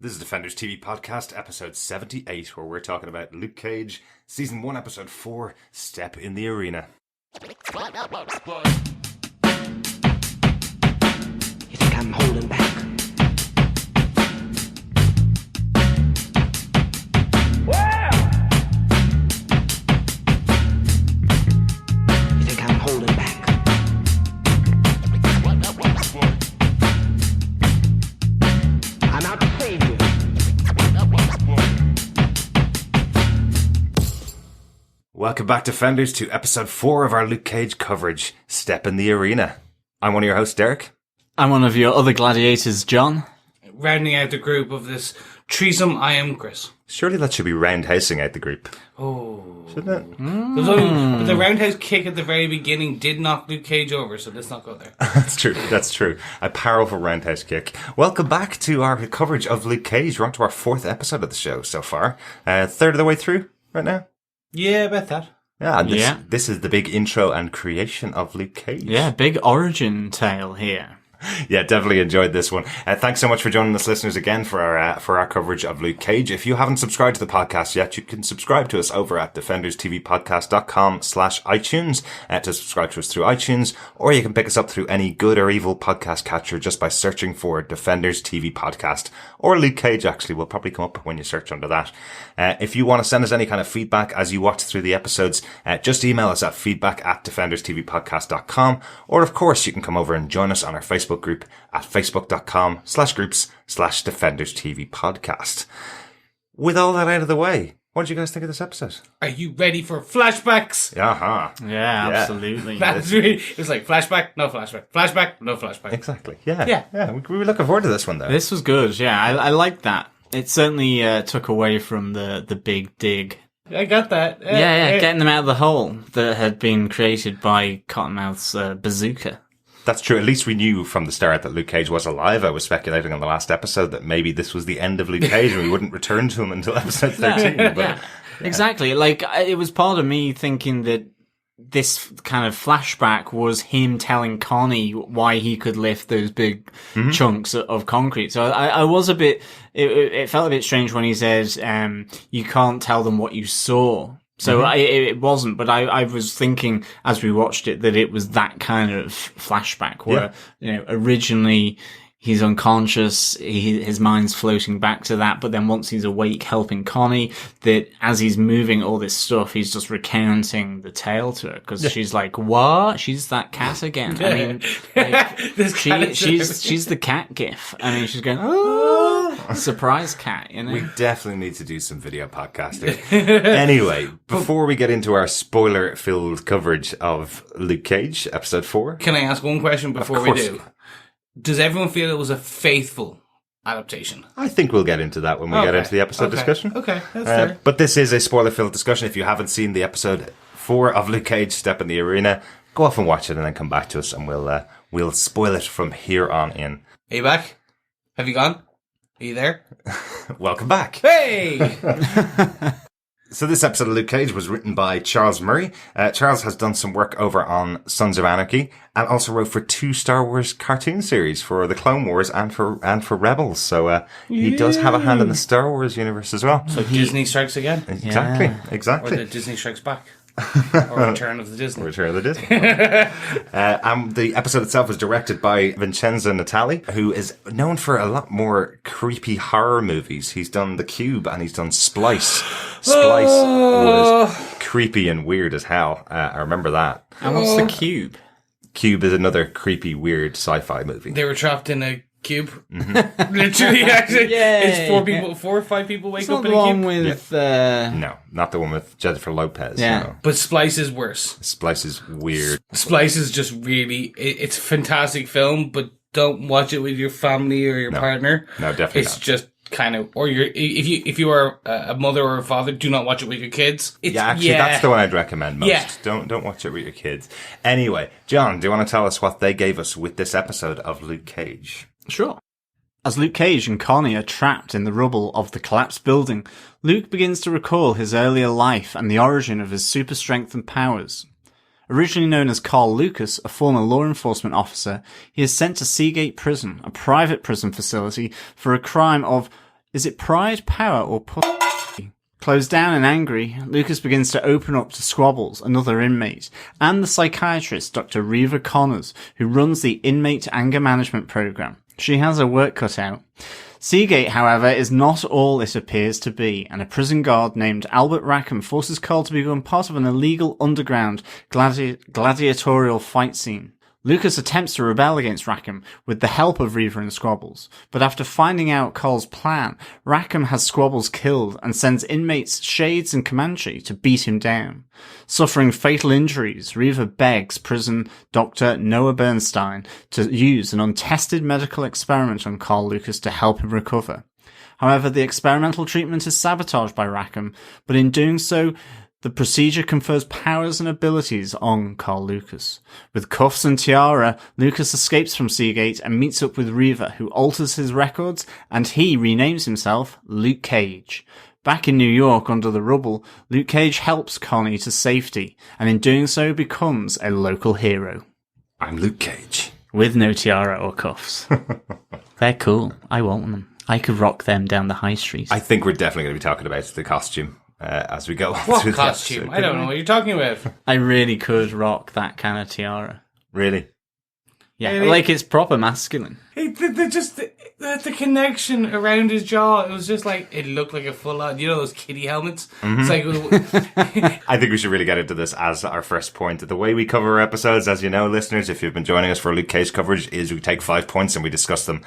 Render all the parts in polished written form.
This is Defenders TV Podcast, episode 78, where we're talking about Luke Cage, season 1, episode 4, Step in the Arena. You think I'm holding back? You think I'm holding back? I'm out to save you. Welcome back, Defenders, to episode 4 of our Luke Cage coverage, Step in the Arena. I'm one of your hosts, Derek. I'm one of your other gladiators, John. Rounding out the group of this threesome, I am Chris. Surely that should be roundhousing out the group. Oh. Shouldn't it? But the roundhouse kick at the very beginning did knock Luke Cage over, so let's not go there. That's true. A powerful roundhouse kick. Welcome back to our coverage of Luke Cage. We're on to our 4th episode of the show so far. Third of the way through right now. Yeah, about that. Yeah, and this is the big intro and creation of Luke Cage. Yeah, big origin tale here. Yeah, definitely enjoyed this one. Thanks so much for joining us, listeners, again for our coverage of Luke Cage. If you haven't subscribed to the podcast yet, you can subscribe to us over at defenderstvpodcast.com/iTunes to subscribe to us through iTunes, or you can pick us up through any good or evil podcast catcher just by searching for Defenders TV Podcast, or Luke Cage. Actually will probably come up when you search under that. If you want to send us any kind of feedback as you watch through the episodes, just email us at feedback@defenderstvpodcast.com, or of course you can come over and join us on our Facebook group at facebook.com/groups/Defenders TV Podcast. With all that out of the way, what did you guys think of this episode? Are you ready for flashbacks? Uh-huh. Yeah, absolutely. That's really, it was like flashback, no flashback, flashback, no flashback. Exactly. Yeah. We were looking forward to this one, though. This was good, yeah. I liked that. It certainly took away from the big dig. I got that. Getting them out of the hole that had been created by Cottonmouth's bazooka. That's true. At least we knew from the start that Luke Cage was alive. I was speculating on the last episode that maybe this was the end of Luke Cage and we wouldn't return to him until episode 13. But Exactly. Like, it was part of me thinking that this kind of flashback was him telling Connie why he could lift those big chunks of concrete. So I was a bit, it felt a bit strange when he says, you can't tell them what you saw. So it wasn't, but I was thinking as we watched it that it was that kind of flashback where, originally he's unconscious, his mind's floating back to that, but then once he's awake helping Connie, that as he's moving all this stuff, he's just recounting the tale to her, because she's like, what? She's that cat again. I mean, like, she's the cat gif. I mean, she's going, oh, surprise cat, you know? we definitely need to do some video podcasting. Anyway, before we get into our spoiler-filled coverage of Luke Cage, episode 4. Can I ask one question before we do? Does everyone feel it was a faithful adaptation? I think we'll get into that when we get into the episode discussion. Okay, that's fair. But this is a spoiler-filled discussion. If you haven't seen the episode 4 of Luke Cage, Step in the Arena, go off and watch it and then come back to us and we'll spoil it from here on in. Are you back? Have you gone? Are you there? Welcome back. Hey! So this episode of Luke Cage was written by Charles Murray. Charles has done some work over on Sons of Anarchy and also wrote for 2 Star Wars cartoon series, for the Clone Wars and for Rebels. So he does have a hand in the Star Wars universe as well. So Disney Strikes Again? Exactly. Or the Disney Strikes Back? Or Return of the Disney? Return of the Disney. And the episode itself was directed by Vincenzo Natali, who is known for a lot more creepy horror movies. He's done The Cube and he's done Splice. Splice was creepy and weird as hell. I remember that. And what's the Cube? Cube is another creepy, weird sci-fi movie. They were trapped in a cube. Literally, actually. It's 4 or 5 people wake up in a the cube. one with... No, not the one with Jennifer Lopez. Yeah. No. But Splice is worse. Splice is weird. Splice is just really... It's a fantastic film, but don't watch it with your family or your partner. No, definitely It's not. just kind of... Or if you are a mother or a father, do not watch it with your kids. That's the one I'd recommend most. Yeah. Don't watch it with your kids. Anyway, John, do you want to tell us what they gave us with this episode of Luke Cage? Sure. As Luke Cage and Connie are trapped in the rubble of the collapsed building, Luke begins to recall his earlier life and the origin of his super strength and powers. Originally known as Carl Lucas, a former law enforcement officer, he is sent to Seagate Prison, a private prison facility, for a crime of Is it pride, power, or pussy? Closed down and angry, Lucas begins to open up to Squabbles, another inmate, and the psychiatrist, Dr. Reva Connors, who runs the Inmate Anger Management Program. She has her work cut out. Seagate, however, is not all it appears to be, and a prison guard named Albert Rackham forces Cole to become part of an illegal underground gladiatorial fight scene. Lucas attempts to rebel against Rackham with the help of Reva and Squabbles, but after finding out Cole's plan, Rackham has Squabbles killed and sends inmates Shades and Comanche to beat him down. Suffering fatal injuries, Reva begs prison doctor Noah Bernstein to use an untested medical experiment on Carl Lucas to help him recover. However, the experimental treatment is sabotaged by Rackham, but in doing so, the procedure confers powers and abilities on Carl Lucas. With cuffs and tiara, Lucas escapes from Seagate and meets up with Reva, who alters his records, and he renames himself Luke Cage. Back in New York under the rubble, Luke Cage helps Connie to safety, and in doing so becomes a local hero. I'm Luke Cage. With no tiara or cuffs. They're cool. I want them. I could rock them down the high street. I think we're definitely going to be talking about the costume as we go. What through the costume? episode. I don't know what you're talking about. I really could rock that kind of tiara. Really? Yeah, Really? like it's proper masculine. The connection around his jaw, it was just like, it looked like a full-on, you know those kiddie helmets? It's like, I think we should really get into this as our first point. The way we cover our episodes, as you know, listeners, if you've been joining us for Luke Cage coverage, is we take 5 points and we discuss them,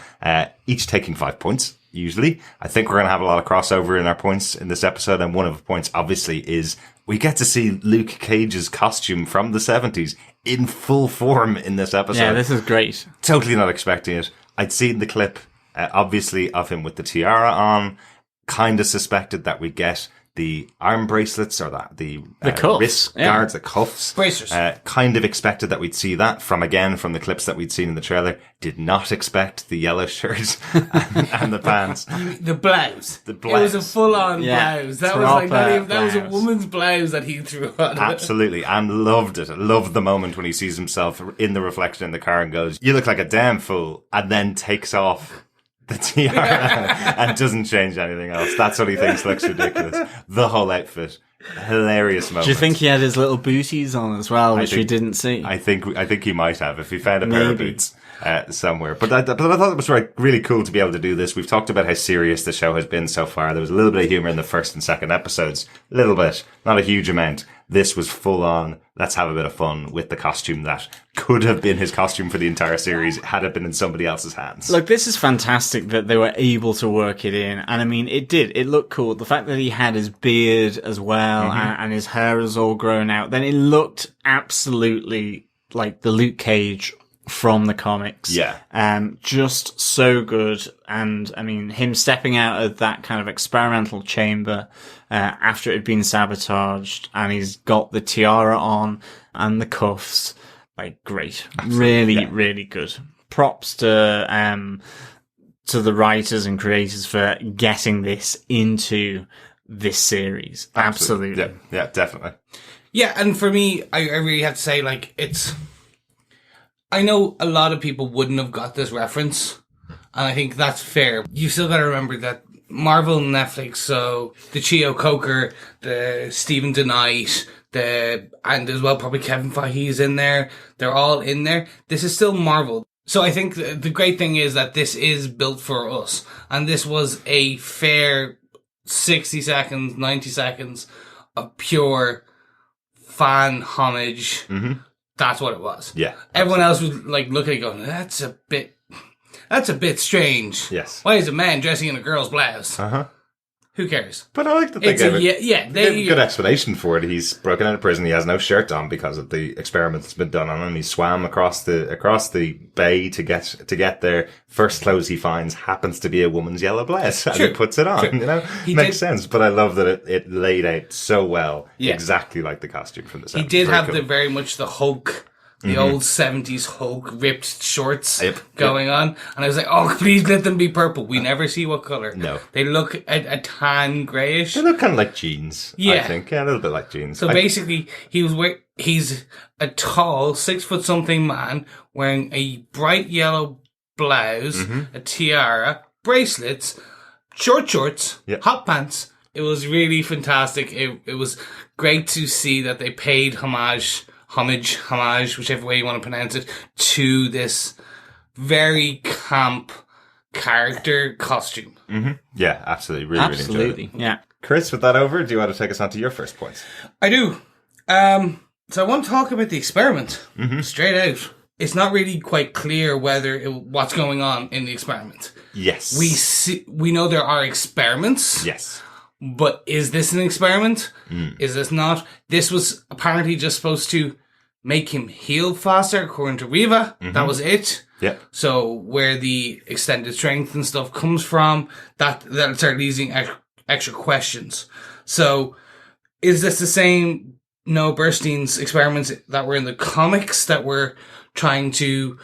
each taking 5 points, usually. I think we're going to have a lot of crossover in our points in this episode, and one of the points, obviously, is we get to see Luke Cage's costume from the 70s in full form in this episode. Yeah, this is great. Totally not expecting it. I'd seen the clip, obviously, of him with the tiara on. Kind of suspected that we'd get the arm bracelets or the cuffs, wrist yeah. guards, the cuffs. Bracers. Kind of expected that we'd see that from the clips that we'd seen in the trailer. Did not expect the yellow shirt and the pants. the blouse. The It was a blouse. full-on Yeah, blouse. That was like, not proper even, that was a blouse. woman's blouse that he threw on. Absolutely, and loved it. Loved the moment when he sees himself in the reflection in the car and goes, "You look like a damn fool," and then takes off the tiara and doesn't change anything else. That's what he thinks looks ridiculous. The whole outfit, hilarious moment. Do you think he had his little booties on as well, which we think- didn't see? I think he might have if he found a pair of Maybe. boots somewhere. But I thought it was really cool to be able to do this. We've talked about how serious the show has been so far. There was a little bit of humor in the first and second episodes, a little bit, not a huge amount. This was full on. Let's have a bit of fun with the costume that could have been his costume for the entire series had it been in somebody else's hands. Look, this is fantastic that they were able to work it in. And I mean, it did. It looked cool. The fact that he had his beard as well and his hair was all grown out, then it looked absolutely like the Luke Cage from the comics. Yeah. Just so good. And I mean, him stepping out of that kind of experimental chamber, after it had been sabotaged, and he's got the tiara on and the cuffs. Like, great. Really, really good. Props to the writers and creators for getting this into this series. Absolutely. Yeah, definitely. Yeah, and for me, I really have to say, like, I know a lot of people wouldn't have got this reference, and I think that's fair. You still gotta remember that Marvel and Netflix, so the Chio Coker, the Stephen DeKnight, and as well probably Kevin Feige's in there, they're all in there. This is still Marvel. So I think the great thing is that this is built for us, and this was a fair 60 seconds, 90 seconds of pure fan homage. Mm-hmm. That's what it was. Yeah. Everyone else was like looking at it going, that's a bit strange. Yes. Why is a man dressing in a girl's blouse? Uh-huh. Who cares? But I like that they It's gave a, it. yeah, They gave a they, good explanation for it. He's broken out of prison. He has no shirt on because of the experiment that's been done on him. He swam across the bay to get there. First clothes he finds happens to be a woman's yellow blouse, and True. he puts it on. True. You know, He makes did- sense. But I love that it laid out so well, Yeah. exactly like the costume from the 70s. he did Very have cool. the very much the Hulk, the old 70s Hulk ripped shorts Yep. going on. And I was like, oh, please let them be purple. We never see what color. No. They look a tan grayish. They look kind of like jeans. I Yeah. think a little bit like jeans. So basically, he's a tall, 6 foot something man wearing a bright yellow blouse, Mm-hmm. a tiara, bracelets, short shorts, Yeah. hot pants. It was really fantastic. It was great to see that they paid homage, whichever way you want to pronounce it, to this very camp character costume. Yeah, absolutely. Really, really enjoyed Absolutely. it. Yeah. Chris, with that over, do you want to take us on to your first points? I do. So I want to talk about the experiment straight out. It's not really quite clear what's going on in the experiment. Yes. We know there are experiments. Yes. But is this an experiment? Is this not? This was apparently just supposed to make him heal faster, according to Riva. That was it. Yeah. So where the extended strength and stuff comes from, that'll start leading extra questions. So is this the same Noah Burstein's experiments that were in the comics that were trying to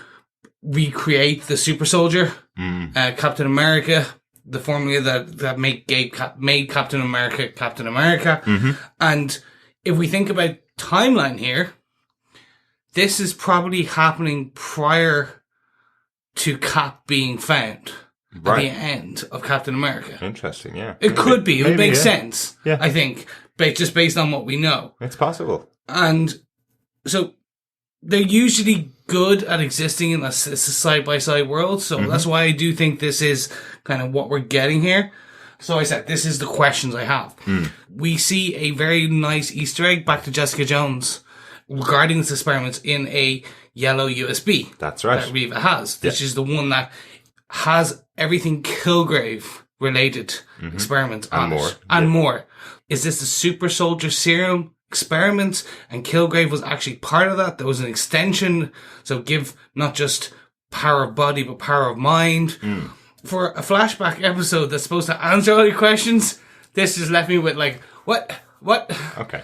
recreate the super soldier, Captain America? The formula that made Captain America. And if we think about timeline here, this is probably happening prior to Cap being found at the end of Captain America. Interesting, yeah. It could be. It would make yeah. sense, Yeah. I think, just based on what we know. It's possible. And so they're usually good at existing in a side-by-side world. So that's why I do think this is kind of what we're getting here. So I said, this is the questions I have. We see a very nice Easter egg back to Jessica Jones regarding this experiment in a yellow USB. That's right. That Riva has, which is the one that has everything Kilgrave related experiments on more. it. And more. Is this the super soldier serum experiment? And Kilgrave was actually part of that. There was an extension. So give not just power of body, but power of mind. For a flashback episode that's supposed to answer all your questions, this just left me with like, what? Okay.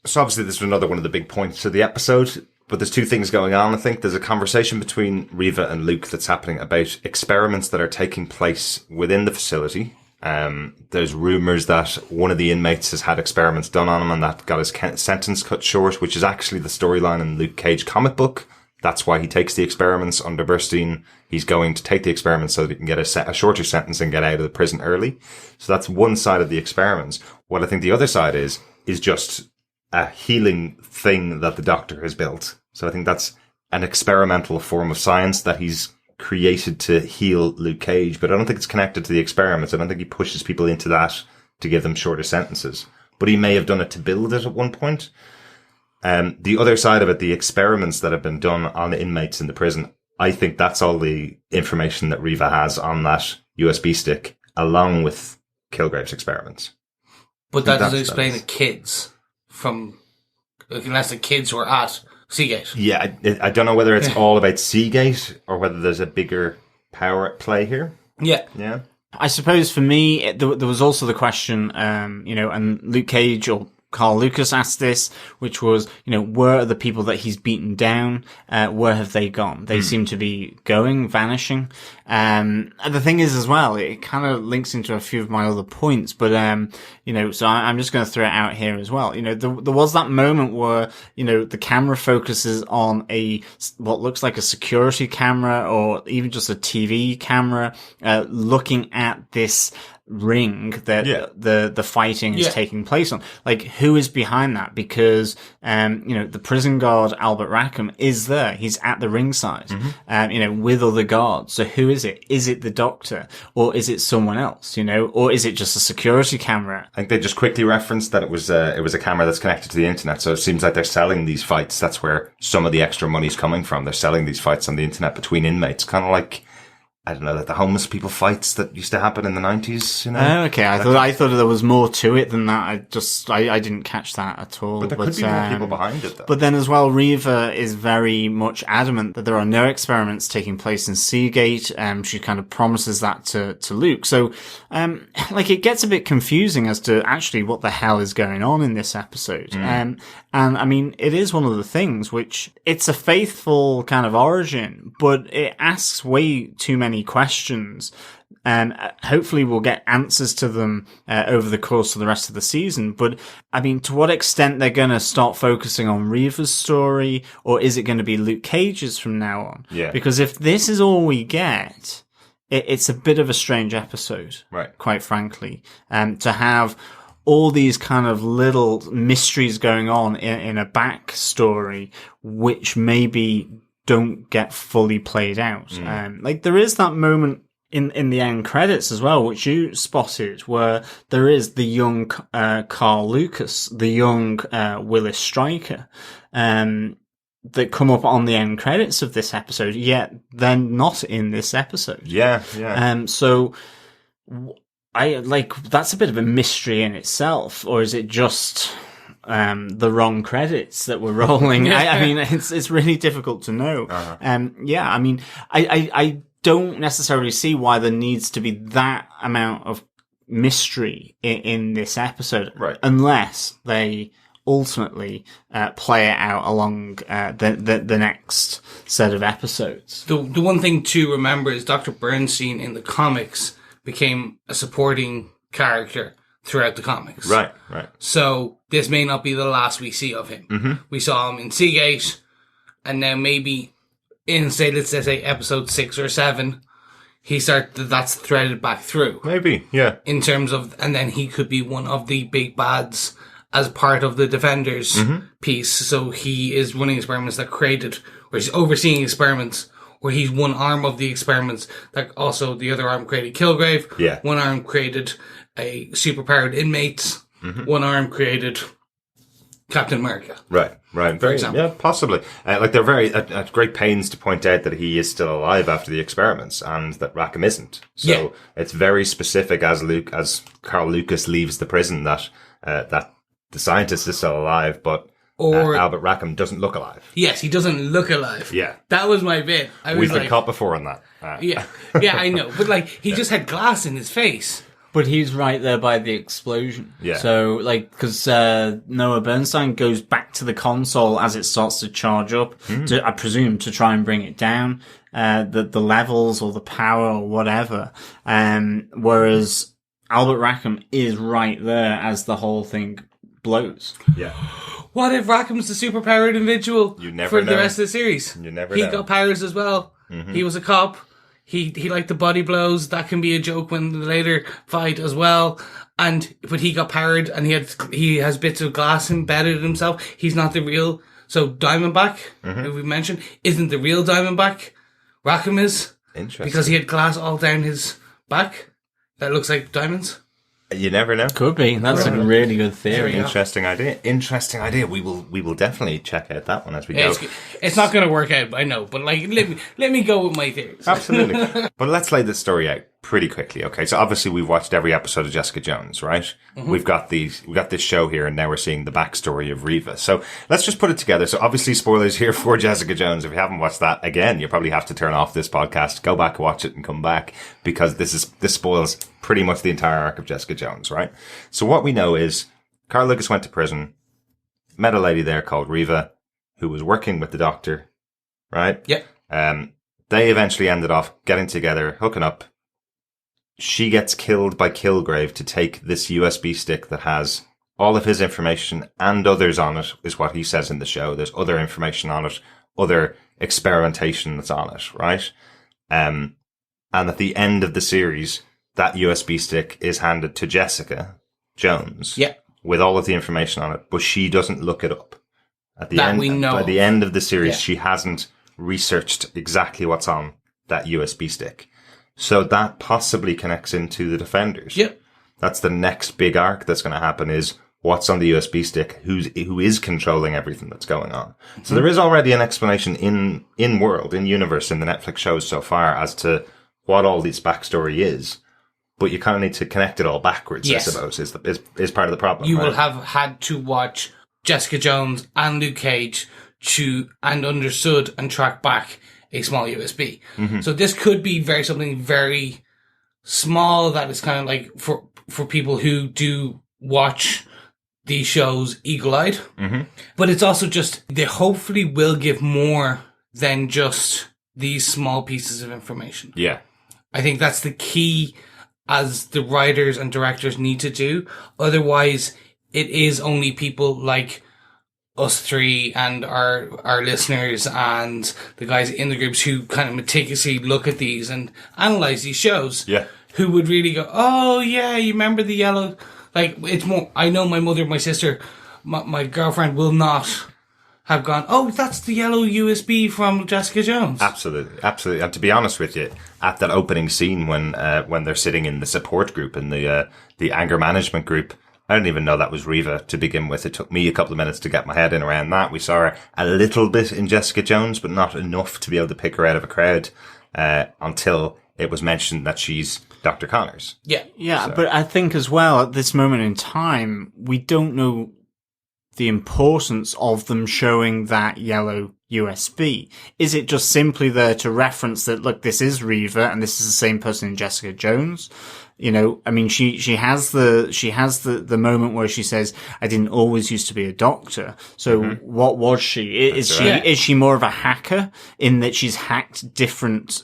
So obviously this was another one of the big points of the episode, but there's two things going on, I think. There's a conversation between Riva and Luke that's happening about experiments that are taking place within the facility. There's rumours that one of the inmates has had experiments done on him and that got his sentence cut short, which is actually the storyline in the Luke Cage comic book. That's why he takes the experiments under Burstein. He's going to take the experiments so that he can get a shorter sentence and get out of the prison early. So that's one side of the experiments. What I think the other side is just a healing thing that the doctor has built. So I think that's an experimental form of science that he's created to heal Luke Cage, but I don't think it's connected to the experiments. I don't think he pushes people into that to give them shorter sentences, but he may have done it to build it at one point. The other side of it, the experiments that have been done on inmates in the prison, I think that's all the information that Riva has on that USB stick, along with Kilgrave's experiments. But that doesn't explain the kids unless the kids were at Seagate. Yeah, I don't know whether it's all about Seagate or whether there's a bigger power at play here. Yeah. Yeah. I suppose for me, there was also the question, and Luke Cage or Carl Lucas asked this, which was, where are the people that he's beaten down? Where have they gone? They seem to be vanishing. And the thing is as well, it kind of links into a few of my other points, but, so I'm just going to throw it out here as well. There was that moment where, the camera focuses on what looks like a security camera or even just a TV camera, looking at this ring that the fighting is taking place on. Like, who is behind that? Because, the prison guard, Albert Rackham, is there. He's at the ringside, with other guards. So who is it? Is it the doctor? Or is it someone else, Or is it just a security camera? I think they just quickly referenced that it was a camera that's connected to the internet. So it seems like they're selling these fights. That's where some of the extra money's coming from. They're selling these fights on the internet between inmates. Kind of like, I don't know, like the homeless people fights that used to happen in the 90s, Okay, I thought there was more to it than that. I didn't catch that at all. But there could be more people behind it, though. But then as well, Riva is very much adamant that there are no experiments taking place in Seagate. She kind of promises that to Luke. So, it gets a bit confusing as to actually what the hell is going on in this episode. And I mean, it is one of the things which it's a faithful kind of origin, but it asks way too many questions. And hopefully we'll get answers to them over the course of the rest of the season. But I mean, to what extent they're going to start focusing on Riva's story, or is it going to be Luke Cage's from now on? Yeah. Because if this is all we get, it's a bit of a strange episode, Right. quite frankly, to have all these kind of little mysteries going on in a backstory, which maybe don't get fully played out. Like there is that moment in the end credits as well, which you spotted, where there is the young Carl Lucas, the young Willis Stryker, that come up on the end credits of this episode, yet they're not in this episode. Yeah. So I like that's a bit of a mystery in itself, or is it just the wrong credits that were rolling? I mean, it's really difficult to know. Yeah, I mean, I don't necessarily see why there needs to be that amount of mystery in this episode, Right. unless they ultimately play it out along the next set of episodes. The one thing to remember is Dr. Bernstein in the comics became a supporting character throughout the comics. Right. So this may not be the last we see of him. We saw him in Seagate, and now maybe in, say, let's say episode 6 or 7, that's threaded back through. Maybe, yeah. In terms of, and then he could be one of the big bads as part of the Defenders piece. So he is running experiments that created, or he's overseeing experiments, or he's one arm of the experiments that also the other arm created Kilgrave. Yeah. One arm created a superpowered inmates. One arm created Captain America. Right. For example. Yeah, possibly. Like they're very at great pains to point out that he is still alive after the experiments and that Rackham isn't. So it's very specific as Carl Lucas leaves the prison that the scientist is still alive, but Albert Rackham doesn't look alive. Yes, he doesn't look alive. Yeah. That was my bit. We've been caught before on that. Yeah, I know. But like, he just had glass in his face. But he's right there by the explosion. Yeah. So, like, because Noah Bernstein goes back to the console as it starts to charge up, I presume, to try and bring it down, the levels or the power or whatever. Whereas Albert Rackham is right there as the whole thing blows. Yeah. What if Rackham's the superpowered individual You never for the know. rest of the series? You never He know. got powers as well. He was a cop. He liked the body blows. That can be a joke when the later fight as well. But he got powered and he has bits of glass embedded in himself. He's not the real. So Diamondback, who we mentioned, isn't the real Diamondback. Rackham is. Interesting. Because he had glass all down his back that looks like diamonds. You never know. Could be. That's a really good theory. Interesting idea. We will definitely check out that one as we go. It's not going to work out, I know. But like, let me go with my theories. Absolutely. But let's lay this story out pretty quickly. Okay. So obviously we've watched every episode of Jessica Jones, right? We've got this show here and now we're seeing the backstory of Reva. So let's just put it together. So obviously spoilers here for Jessica Jones. If you haven't watched that, again, you probably have to turn off this podcast, go back, watch it and come back because this spoils pretty much the entire arc of Jessica Jones, right? So what we know is Carl Lucas went to prison, met a lady there called Reva who was working with the doctor, right? Yep. They eventually ended off getting together, hooking up. She gets killed by Kilgrave to take this USB stick that has all of his information and others on it, is what he says in the show. There's other information on it, other experimentation that's on it, right? And at the end of the series, that USB stick is handed to Jessica Jones. Yeah. With all of the information on it, but she doesn't look it up. At the That end, we know by of. the end of the series, Yeah. she hasn't researched exactly what's on that USB stick. So that possibly connects into the Defenders. Yep. That's the next big arc that's going to happen is what's on the USB stick, who is controlling everything that's going on. So there is already an explanation in universe, in the Netflix shows so far as to what all this backstory is. But you kind of need to connect it all backwards, Yes. I suppose, is part of the problem. You right? will have had to watch Jessica Jones and Luke Cage and understood and track back a small USB. So this could be something very small that is kind of like for people who do watch these shows eagle-eyed. But it's also just, they hopefully will give more than just these small pieces of information. Yeah. I think that's the key as the writers and directors need to do. Otherwise, it is only people like us three and our listeners and the guys in the groups who kind of meticulously look at these and analyze these shows. Yeah. Who would really go, oh yeah, you remember the yellow? Like, it's more, I know my mother, my sister, my girlfriend will not have gone, oh, that's the yellow USB from Jessica Jones. Absolutely, absolutely. And to be honest with you, at that opening scene when they're sitting in the support group, in the anger management group, I didn't even know that was Riva to begin with. It took me a couple of minutes to get my head in around that. We saw her a little bit in Jessica Jones, but not enough to be able to pick her out of a crowd, until it was mentioned that she's Dr. Connors. Yeah. Yeah, but I think as well, at this moment in time, we don't know the importance of them showing that yellow USB. Is it just simply there to reference that, look, this is Riva and this is the same person in Jessica Jones? You know, I mean, she has the moment where she says, I didn't always used to be a doctor. So what was she? Is she more of a hacker in that she's hacked different,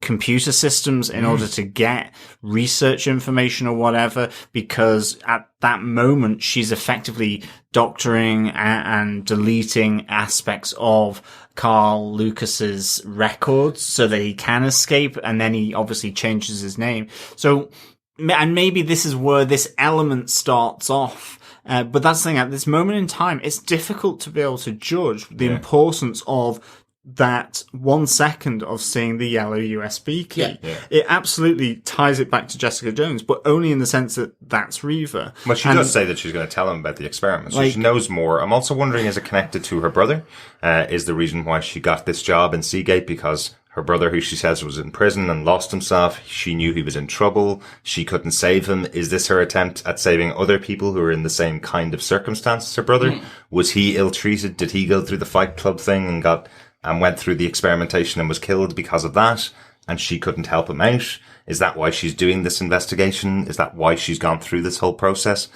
computer systems in order to get research information or whatever? Because at that moment, she's effectively doctoring and deleting aspects of Carl Lucas's records so that he can escape, and then he obviously changes his name. So, and maybe this is where this element starts off. But that's the thing, at this moment in time, it's difficult to be able to judge the importance of that 1 second of seeing the yellow USB key. Yeah. Yeah. It absolutely ties it back to Jessica Jones, but only in the sense that that's Riva. Well, she does say that she's going to tell him about the experiment, so she knows more. I'm also wondering, is it connected to her brother? Is the reason why she got this job in Seagate because her brother, who she says was in prison and lost himself, she knew he was in trouble, she couldn't save him. Is this her attempt at saving other people who are in the same kind of circumstance as her brother? Was he ill-treated? Did he go through the Fight Club thing and went through the experimentation and was killed because of that, and she couldn't help him out? Is that why she's doing this investigation? Is that why she's gone through this whole process?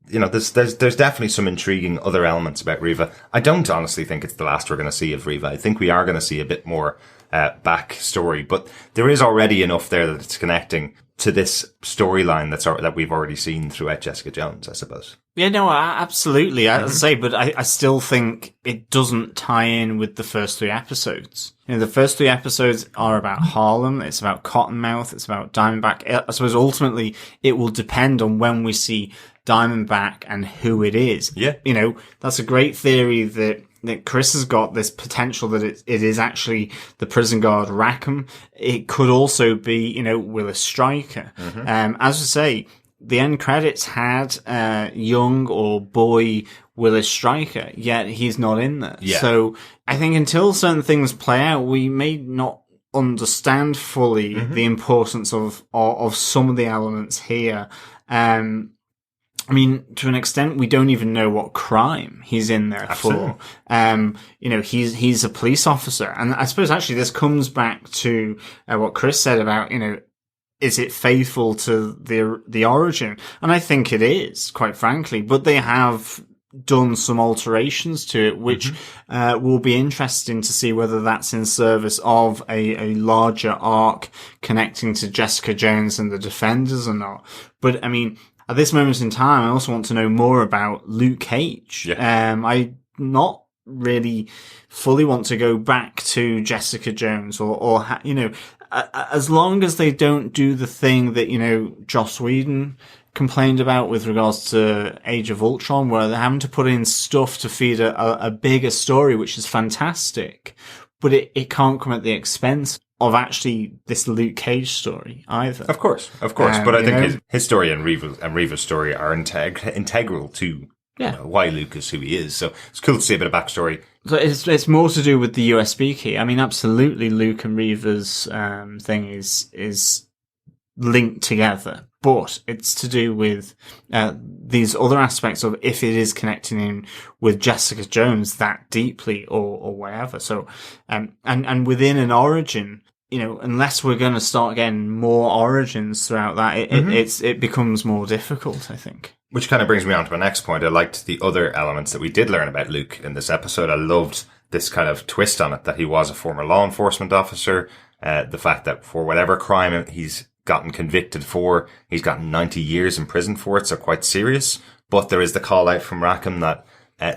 You know, there's definitely some intriguing other elements about Riva. I don't honestly think it's the last we're going to see of Riva. I think we are going to see a bit more backstory, but there is already enough there that it's connecting to this storyline that we've already seen throughout Jessica Jones, I suppose. Yeah, no, absolutely. As I say, but I still think it doesn't tie in with the first 3 episodes. You know, the first 3 episodes are about Harlem, it's about Cottonmouth, it's about Diamondback. I suppose ultimately it will depend on when we see Diamondback and who it is. Yeah. You know, that's a great theory that Chris has got, this potential that it is actually the prison guard Rackham. It could also be, you know, Willis Stryker. As I say, the end credits had young or boy Willis Stryker, yet he's not in there. Yeah. So I think until certain things play out, we may not understand fully the importance of some of the elements here. I mean, to an extent, we don't even know what crime he's in there for. You know, he's a police officer. And I suppose actually this comes back to what Chris said about, you know, is it faithful to the origin? And I think it is, quite frankly, but they have done some alterations to it, which will be interesting to see whether that's in service of a larger arc connecting to Jessica Jones and the Defenders or not. But I mean, at this moment in time, I also want to know more about Luke Cage. Yeah. I not really fully want to go back to Jessica Jones or you know, as long as they don't do the thing that, you know, Joss Whedon complained about with regards to Age of Ultron, where they're having to put in stuff to feed a bigger story, which is fantastic, but it can't come at the expense of actually this Luke Cage story either. Of course. But I think his story and Riva's story are integral to why Luke is who he is. So it's cool to see a bit of backstory. So it's more to do with the USB key. I mean, absolutely, Luke and Riva's thing is linked together, but it's to do with these other aspects of if it is connecting in with Jessica Jones that deeply or whatever. So and within an origin, you know, unless we're going to start getting more origins throughout that, it becomes more difficult, I think. Which kind of brings me on to my next point. I liked the other elements that we did learn about Luke in this episode. I loved this kind of twist on it, that he was a former law enforcement officer. The fact that for whatever crime he's gotten convicted for, he's gotten 90 years in prison for it, so quite serious. But there is the call out from Rackham that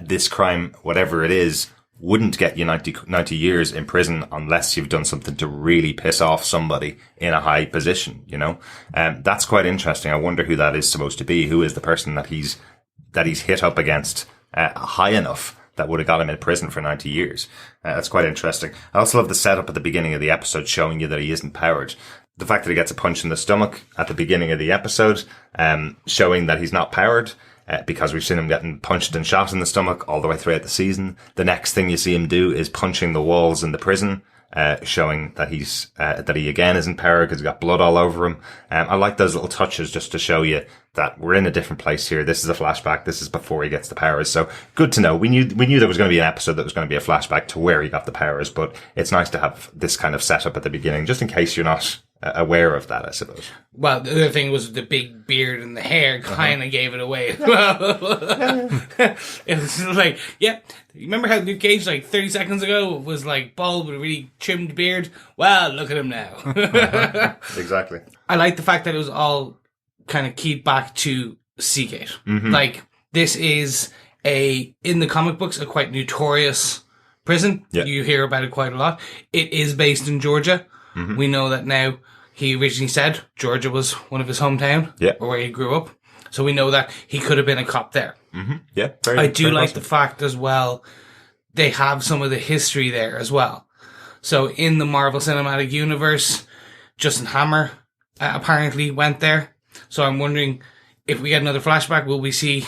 this crime, whatever it is, wouldn't get you 90 years in prison unless you've done something to really piss off somebody in a high position, you know? That's quite interesting. I wonder who that is supposed to be. Who is the person that he's hit up against high enough that would have got him in prison for 90 years. That's quite interesting. I also love the setup at the beginning of the episode showing you that he isn't powered. The fact that he gets a punch in the stomach at the beginning of the episode, showing that he's not powered, because we've seen him getting punched and shot in the stomach all the way throughout the season. The next thing you see him do is punching the walls in the prison, showing that that he again isn't powered because he's got blood all over him. I like those little touches just to show you that we're in a different place here. This is a flashback. This is before he gets the powers. So good to know. We knew there was going to be an episode that was going to be a flashback to where he got the powers, but it's nice to have this kind of setup at the beginning, just in case you're not aware of that, I suppose. Well, the other thing was the big beard and the hair kind of gave it away as well. It was like, yeah, you remember how Luke Cage, like 30 seconds ago, was like bald with a really trimmed beard? Well, look at him now. Exactly. I like the fact that it was all kind of keyed back to Seagate. Like, this is in the comic books, a quite notorious prison. Yeah. You hear about it quite a lot. It is based in Georgia. We know that now. He originally said Georgia was one of his hometown, or where he grew up. So we know that he could have been a cop there. Yeah, I do very like possible. the fact as well, they have some of the history there as well. So in the Marvel Cinematic Universe, Justin Hammer apparently went there. So I'm wondering if we get another flashback, will we see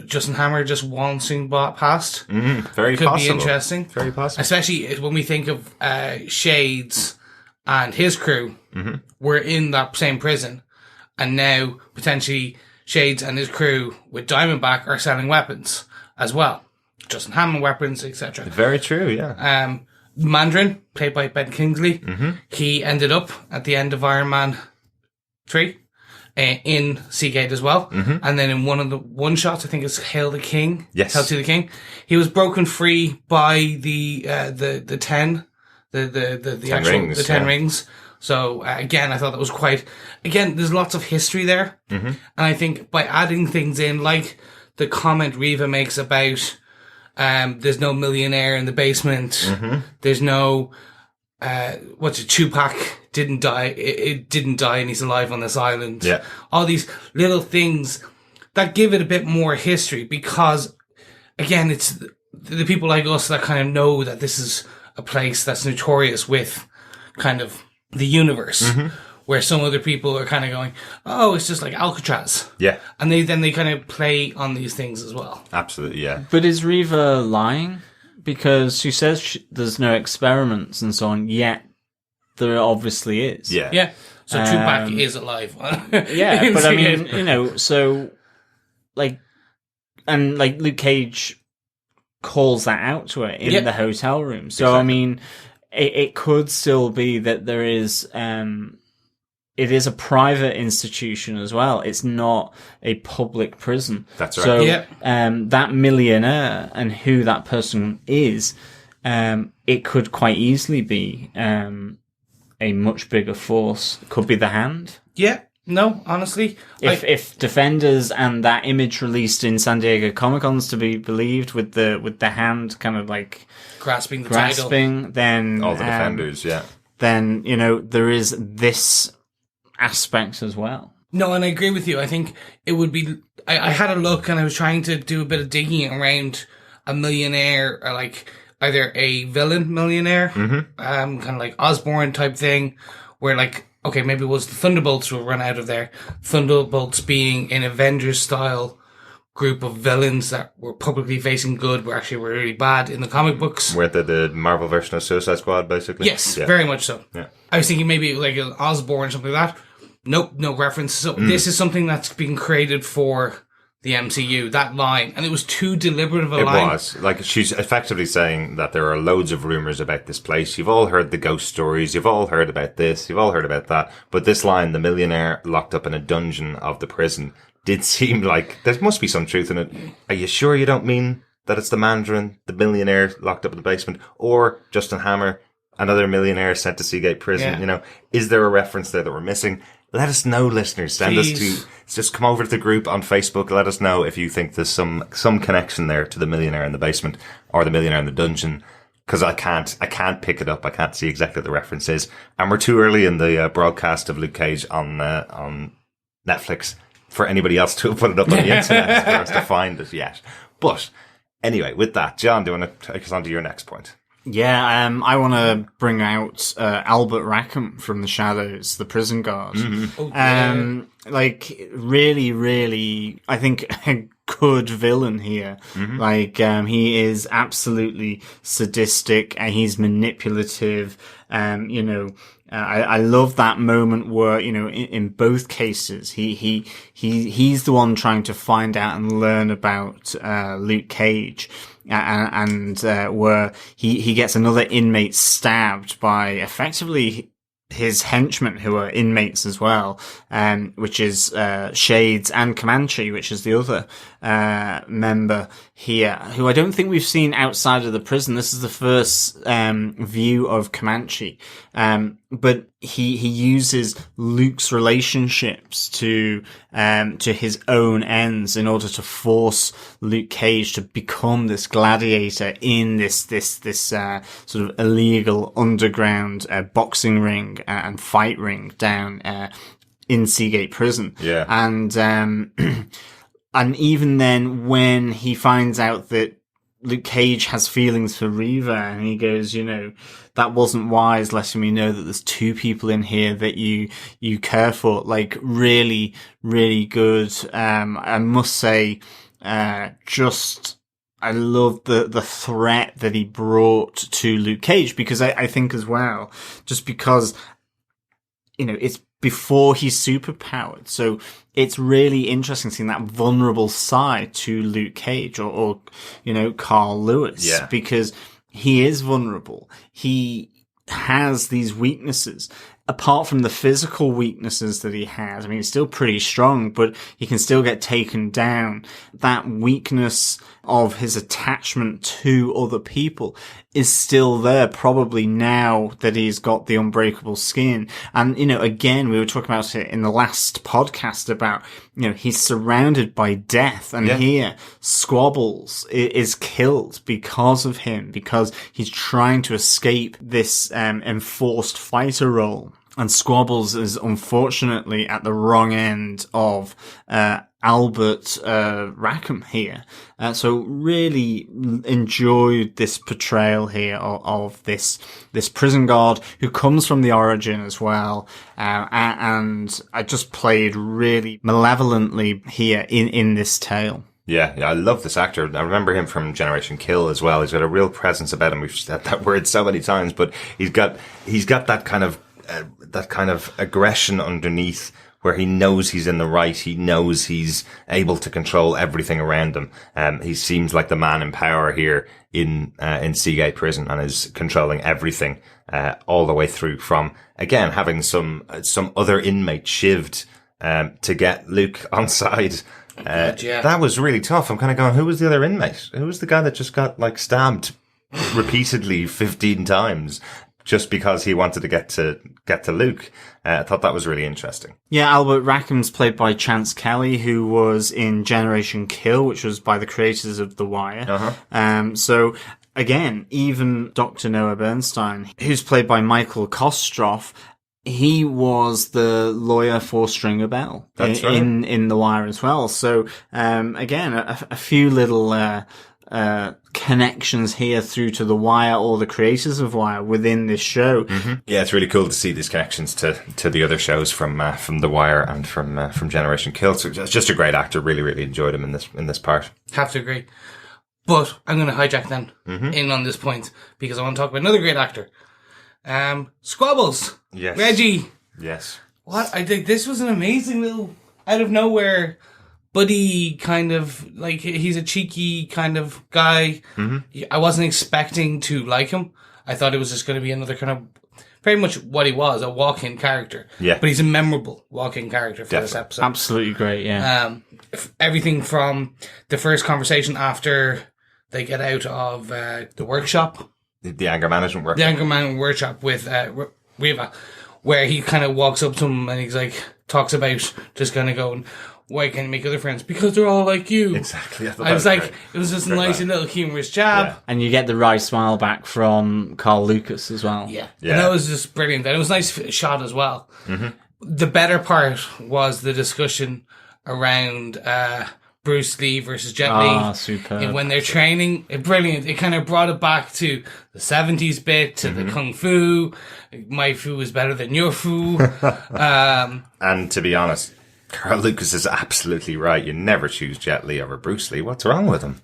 Justin Hammer just waltzing past? Very Could possible. be interesting. Very possible. Especially when we think of Shades and his crew were in that same prison, and now potentially Shades and his crew with Diamondback are selling weapons as well. Justin Hammond weapons, etc. Very true, yeah. Mandarin, played by Ben Kingsley, he ended up at the end of Iron Man 3 in Seagate as well. And then in one of the one-shots, I think it's Hail the King. Yes. Hail to the King. He was broken free by the 10, the actual rings, the 10 yeah. rings. So again, I thought that was quite. Again, there's lots of history there, and I think by adding things in, like the comment Reva makes about, there's no millionaire in the basement. There's no, Tupac didn't die. It didn't die, and he's alive on this island. Yeah. All these little things that give it a bit more history, because again, it's the people like us that kind of know that this is a place that's notorious with kind of the universe, where some other people are kind of going, oh, it's just like Alcatraz. Yeah, And they kind of play on these things as well. absolutely, yeah. But is Reva lying? Because she says there's no experiments and so on, yet there obviously is. Yeah. Yeah. So Tupac is alive. Yeah, but I mean, you know, so, like, and like Luke Cage calls that out to her in the hotel room. So, Exactly. I mean, it could still be that there is, it is a private institution as well. It's not a public prison. That's right. So, Yeah. that millionaire and who that person is, it could quite easily be, a much bigger force. It could be the Hand. Yeah. No, honestly. If Defenders and that image released in San Diego Comic-Con's to be believed, with the Hand kind of like grasping the title. grasping, then All the Defenders, yeah. then you know there is this aspect as well. No, and I agree with you. I think it would be. I had a look and I was trying to do a bit of digging around a millionaire, or like either a villain millionaire, kind of like Osborn type thing, where like, okay, maybe it was the Thunderbolts will run out of there. Thunderbolts being an Avengers style group of villains that were publicly facing good, were actually really bad in the comic books. We're the Marvel version of Suicide Squad, basically. Yes, Yeah. very much so. Yeah. I was thinking maybe like an Osborn, something like that. Nope, no reference. So this is something that's being created for the MCU, that line. And it was too deliberate of a It line. was. Like, she's effectively saying that there are loads of rumours about this place. You've all heard the ghost stories. You've all heard about this. You've all heard about that. But this line, the millionaire locked up in a dungeon of the prison, did seem like there must be some truth in it. Are you sure you don't mean that it's the Mandarin, the millionaire locked up in the basement, or Justin Hammer, another millionaire sent to Seagate Prison? Yeah. You know, is there a reference there that we're missing? Let us know, listeners. Send us Please. to just come over to the group on Facebook. Let us know if you think there's some connection there to the Millionaire in the Basement or the Millionaire in the Dungeon. Because I can't pick it up. I can't see exactly what the reference is. And we're too early in the broadcast of Luke Cage on Netflix for anybody else to have put it up on the internet for us to find it yet. But anyway, with that, John, do you want to take us on to your next point? Yeah, I want to bring out Albert Rackham from The Shadows, the prison guard. Oh, yeah. Like, really, really, I think a good villain here. Like, he is absolutely sadistic and he's manipulative. You know, I love that moment where, you know, in both cases, he's the one trying to find out and learn about Luke Cage. And where he gets another inmate stabbed by effectively his henchmen, who are inmates as well, which is Shades and Comanche, which is the other member here, who I don't think we've seen outside of the prison. This is the first view of Comanche, but he uses Luke's relationships to his own ends in order to force Luke Cage to become this gladiator in this sort of illegal underground boxing ring and fight ring down in Seagate Prison. Yeah. And even then, when he finds out that Luke Cage has feelings for Reva, and he goes, you know, that wasn't wise, letting me know that there's two people in here that you care for. Like, really, really good. I must say, I love the threat that he brought to Luke Cage, because I think as well, just because, you know, it's before he's superpowered. So it's really interesting seeing that vulnerable side to Luke Cage or you know, Carl Lewis. Yeah. Because he is vulnerable. He has these weaknesses. Apart from the physical weaknesses that he has, I mean, he's still pretty strong, but he can still get taken down. That weakness of his attachment to other people is still there, probably now that he's got the unbreakable skin. And, you know, again, we were talking about it in the last podcast about, you know, he's surrounded by death. And here, Squabbles is killed because of him, because he's trying to escape this enforced fighter role. And Squabbles is unfortunately at the wrong end of Albert Rackham here. So really enjoyed this portrayal here of this prison guard who comes from the origin as well. And I just played really malevolently here in this tale. Yeah, I love this actor. I remember him from Generation Kill as well. He's got a real presence about him. We've said that word so many times, but he's got that kind of aggression underneath, where he knows he's in the right. He knows he's able to control everything around him. He seems like the man in power here in Seagate Prison, and is controlling everything, all the way through, from, again, having some other inmate shivved, to get Luke on side. Yeah. That was really tough. I'm kind of going, who was the other inmate? Who was the guy that just got, like, stabbed repeatedly 15 times? Just because he wanted to get to Luke. I thought that was really interesting. Yeah, Albert Rackham's played by Chance Kelly, who was in Generation Kill, which was by the creators of The Wire. So again, even Dr. Noah Bernstein, who's played by Michael Kostroff, he was the lawyer for Stringer Bell in The Wire as well. So again, a few little connections here through to The Wire, or the creators of Wire within this show. Yeah, it's really cool to see these connections to the other shows from The Wire and from Generation Kill. So just a great actor. Really, really enjoyed him in this part. Have to agree. But I'm going to hijack then in on this point, because I want to talk about another great actor. Squabbles. Yes. Reggie. Yes. What? I think this was an amazing little, out of nowhere, buddy kind of, like, he's a cheeky kind of guy. I wasn't expecting to like him. I thought it was just going to be another kind of, very much what he was, a walk-in character. Yeah. But he's a memorable walk-in character for this episode. Absolutely great, yeah. Everything from the first conversation after they get out of the workshop. The anger management workshop. The anger management workshop with Reva, where he kind of walks up to him and he's like, talks about just kind of going, why can't you make other friends? Because they're all like you. Exactly. I was like, it was just a nice little humorous jab. Yeah. And you get the wry smile back from Carl Lucas as well. Yeah. Yeah. And that was just brilliant. And it was a nice shot as well. Mm-hmm. The better part was the discussion around Bruce Lee versus Jet Li. Ah, superb. And when they're training, brilliant. It kind of brought it back to the 70s bit, to the Kung Fu. My Fu is better than your Fu. And to be honest, Carl Lucas is absolutely right. You never choose Jet Li over Bruce Lee. What's wrong with him?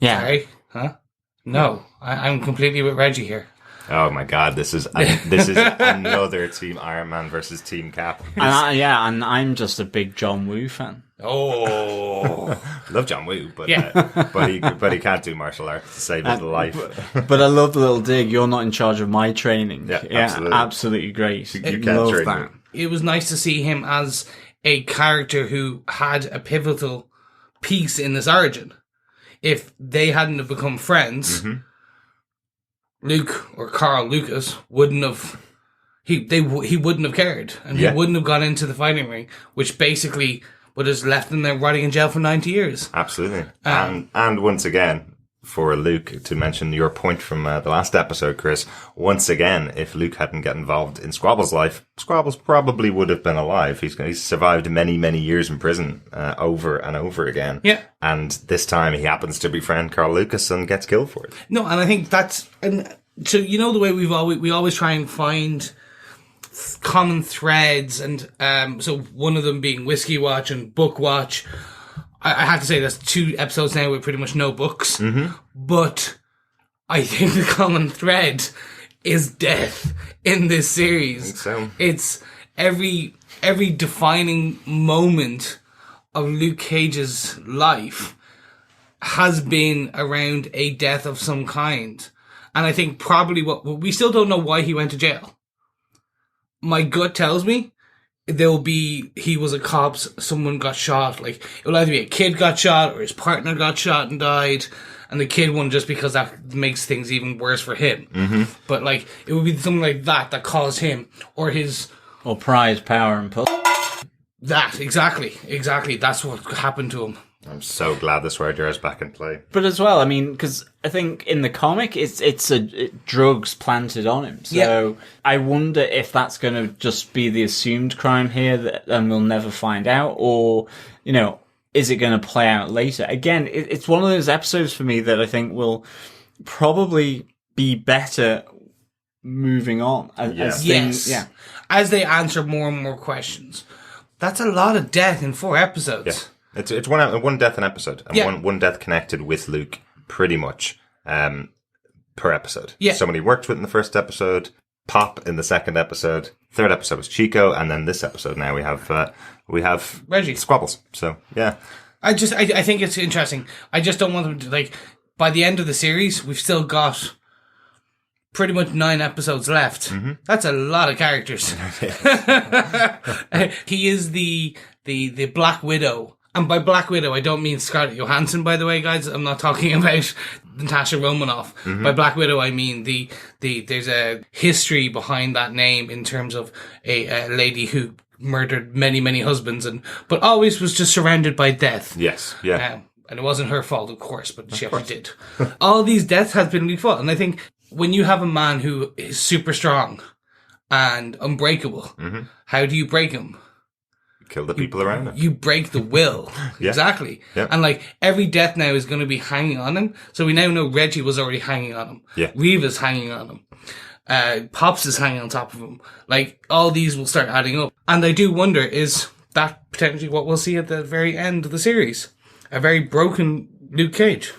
Yeah. Sorry? Huh? No. I'm completely with Reggie here. Oh my God, this is another Team Iron Man versus Team Cap. And I'm just a big John Woo fan. Oh. Love John Woo, but Yeah. but he can't do martial arts to save his life. But I love the little dig. You're not in charge of my training. Yeah, absolutely. Absolutely great. You can't love train that. me. It was nice to see him as a character who had a pivotal piece in this origin. If they hadn't have become friends, Luke or Carl Lucas wouldn't have. He wouldn't have cared, and Yeah. he wouldn't have gone into the fighting ring, which basically would have left him there rotting in jail for 90 years. Absolutely. And once again, for Luke, to mention your point from the last episode, Chris, once again, if Luke hadn't got involved in Squabble's life, Squabbles probably would have been alive. He's survived many, many years in prison, over and over again. Yeah. And this time he happens to befriend Carl Lucas and gets killed for it. No, and I think that's, and so you know the way we always try and find common threads, and so one of them being Whiskey Watch and Book Watch. I have to say there's 2 episodes now with pretty much no books, but I think the common thread is death in this series. so. It's every defining moment of Luke Cage's life has been around a death of some kind. And I think probably we still don't know why he went to jail. My gut tells me he was a cop, someone got shot. Like, it will either be a kid got shot or his partner got shot and died. And the kid won just because that makes things even worse for him. Mm-hmm. But like, it would be something like that caused him, or his... Or prize, power, and pull. That, exactly. That's what happened to him. I'm so glad the swear jar is back in play. But as well, I mean, because I think in the comic, it's drugs planted on him. So I wonder if that's going to just be the assumed crime here, and we'll never find out, or, you know, is it going to play out later? Again, it's one of those episodes for me that I think will probably be better moving on. As things, Yes. As they answer more and more questions. That's a lot of death in 4 episodes. Yeah. It's one death an episode, and one death connected with Luke, pretty much, per episode. Yeah. Somebody worked with in the first episode, Pop in the second episode, third episode was Chico, and then this episode now we have Reggie. Squabbles. So yeah, I think it's interesting. I just don't want them to, like, by the end of the series, we've still got pretty much 9 episodes left. Mm-hmm. That's a lot of characters. He is the Black Widow. And by Black Widow, I don't mean Scarlett Johansson, by the way, guys. I'm not talking about Natasha Romanoff. Mm-hmm. By Black Widow, I mean there's a history behind that name in terms of a lady who murdered many, many husbands, but always was just surrounded by death. yes, yeah, And it wasn't her fault, of course, but she actually did. All these deaths have been Luke's fault. And I think when you have a man who is super strong and unbreakable, how do you break him? kill the people around him. You break the will. Yeah. Exactly. Yeah. And like every death now is going to be hanging on him. So we now know Reggie was already hanging on him. Yeah. Reva's hanging on him. Pops is hanging on top of him. Like all these will start adding up. And I do wonder, is that potentially what we'll see at the very end of the series? A very broken Luke Cage.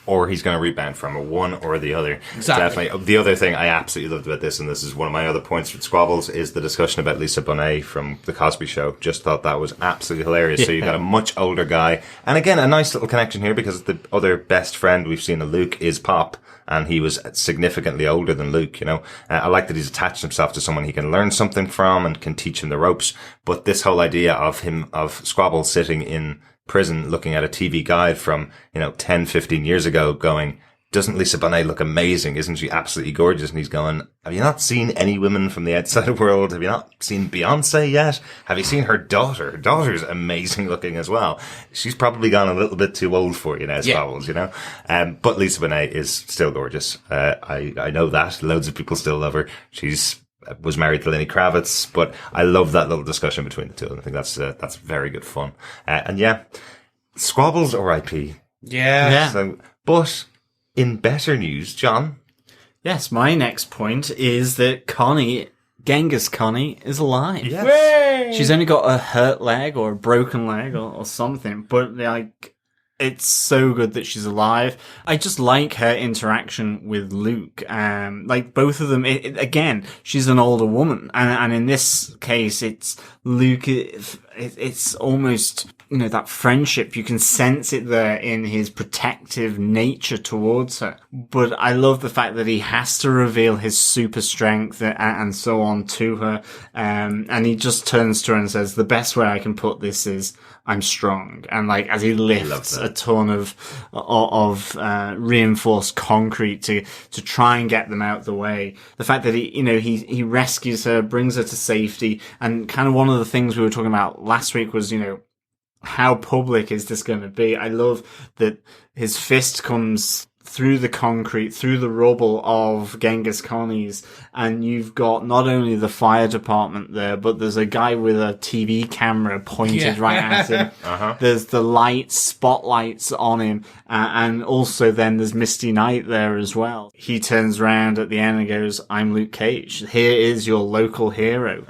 Or he's going to rebound from it, one or the other. Exactly. Definitely. The other thing I absolutely loved about this, and this is one of my other points with Squabbles, is the discussion about Lisa Bonet from The Cosby Show. Just thought that was absolutely hilarious. So you've got a much older guy. And again, a nice little connection here because the other best friend we've seen of Luke is Pop. And he was significantly older than Luke, you know. I like that he's attached himself to someone he can learn something from and can teach him the ropes. But this whole idea of Squabble sitting in prison looking at a TV guide from, 10, 15 years ago going, doesn't Lisa Bonet look amazing? Isn't she absolutely gorgeous? And he's going, have you not seen any women from the outside world? Have you not seen Beyonce yet? Have you seen her daughter? Her daughter's amazing looking as well. She's probably gone a little bit too old for you now, Squabbles, you know? But Lisa Bonet is still gorgeous. I know that. Loads of people still love her. She's was married to Lenny Kravitz, but I love that little discussion between the two. And I think that's very good fun. And yeah, Squabbles or IP. Yeah. So, but in better news, John. Yes, my next point is that Genghis Connie is alive. Yes. She's only got a hurt leg or a broken leg or something, but like, it's so good that she's alive. I just like her interaction with Luke. Like both of them, again, she's an older woman. And in this case, it's Luke, it's almost, you know, that friendship. You can sense it there in his protective nature towards her. But I love the fact that he has to reveal his super strength and so on to her. And he just turns to her and says, the best way I can put this is, I'm strong. And like, as he lifts a ton of reinforced concrete to try and get them out the way. The fact that he rescues her, brings her to safety. And kind of one of the things we were talking about last week was, you know, how public is this going to be? I love that his fist comes through the concrete, through the rubble of Genghis Connie's, and you've got not only the fire department there, but there's a guy with a TV camera pointed right at him. There's the spotlights on him, and also then there's Misty Knight there as well. He turns around at the end and goes, I'm Luke Cage. Here is your local hero.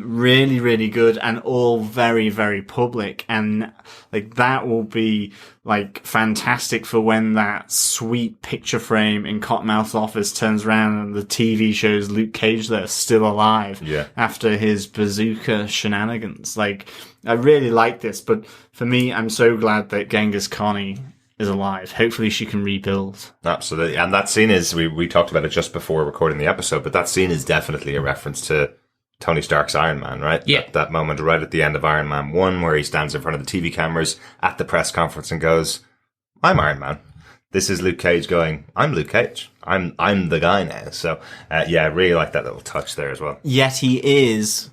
Really, really good, and all very, very public, and like that will be like fantastic for when that sweet picture frame in Cottonmouth's office turns around and the TV shows Luke Cage there still alive after his bazooka shenanigans. Like, I really like this, but for me, I'm so glad that Genghis Connie is alive. Hopefully she can rebuild. Absolutely. And that scene is, we talked about it just before recording the episode, but that scene is definitely a reference to Tony Stark's Iron Man, right? Yeah. That moment right at the end of Iron Man 1 where he stands in front of the TV cameras at the press conference and goes, I'm Iron Man. This is Luke Cage going, I'm Luke Cage. I'm the guy now. So, yeah, I really like that little touch there as well. Yet it's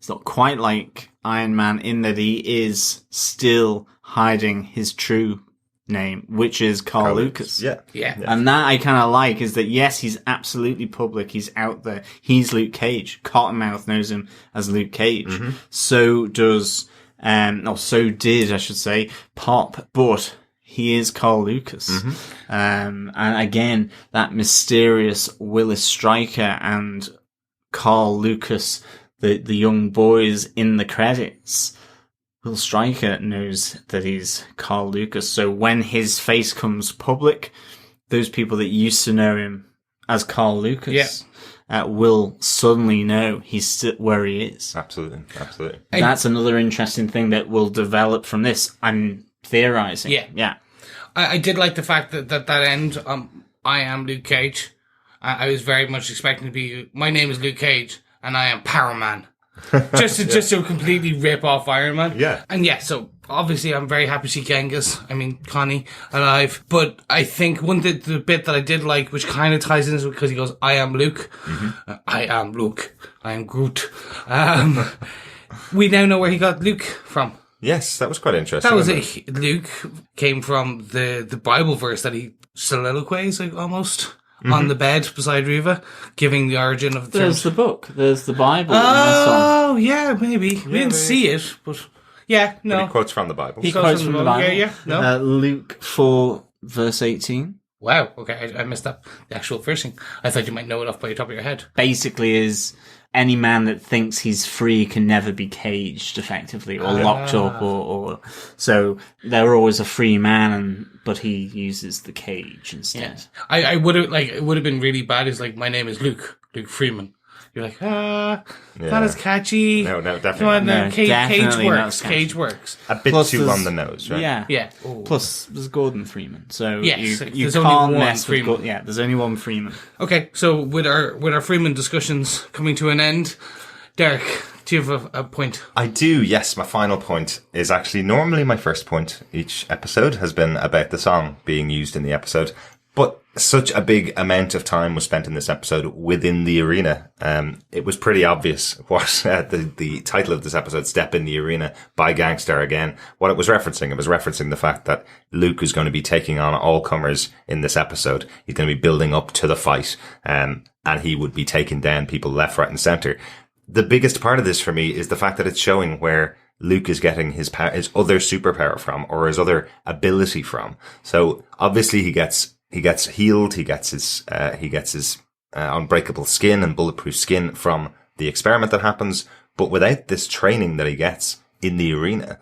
not quite like Iron Man in that he is still hiding his true name, which is Carl Lucas. Yeah. And that I kind of like is that, yes, he's absolutely public. He's out there. He's Luke Cage. Cottonmouth knows him as Luke Cage. So does, so did, I should say, Pop. But he is Carl Lucas. And again, that mysterious Willis Stryker and Carl Lucas, the young boys in the credits. Will Stryker knows that he's Carl Lucas, so when his face comes public, those people that used to know him as Carl Lucas will suddenly know he's where he is. Absolutely. That's another interesting thing that will develop from this. I'm theorizing. Yeah. I did like the fact that end, I am Luke Cage. I was very much expecting to be, my name is Luke Cage, and I am Power Man. just to completely rip off Iron Man. Yeah. And yeah, so obviously I'm very happy to see Connie alive. But I think the bit that I did like, which kind of ties into it because he goes, I am Luke. I am Luke. I am Groot. We now know where he got Luke from. Yes, that was quite interesting. That was it. Luke came from the Bible verse that he soliloquies, like, almost. On the bed beside Riva, giving the origin of the There's the book. There's the Bible. Oh, yeah, maybe. We didn't see it, but yeah, no. But he quotes from the Bible. He quotes from the Bible. Yeah, no. Luke 4, verse 18. Wow, okay, I missed up the actual versing. I thought you might know it off by the top of your head. Basically is any man that thinks he's free can never be caged effectively or locked up or so they're always a free man but he uses the cage instead. Yeah. I would have it would have been really bad is like, my name is Luke Freeman. You're like, not as catchy. No, definitely. Come on, No, Cage definitely not works. as catchy. Cage works. A bit Plus too there's- on the nose, right? Yeah. Yeah. Plus there's Gordon Freeman. So Yes, you there's only can't one mess with Freeman. there's only one Freeman. Okay, so with our Freeman discussions coming to an end, Derek, do you have a point? I do, yes. My final point is actually normally my first point. Each episode has been about the song being used in the episode. But such a big amount of time was spent in this episode within the arena. It was pretty obvious what the title of this episode, Step in the Arena by Gang Starr again, what it was referencing. It was referencing the fact that Luke is going to be taking on all comers in this episode. He's going to be building up to the fight, and he would be taking down people left, right, and center. The biggest part of this for me is the fact that it's showing where Luke is getting his other superpower from, or his other ability from. So obviously he gets healed. He gets his unbreakable skin and bulletproof skin from the experiment that happens. But without this training that he gets in the arena,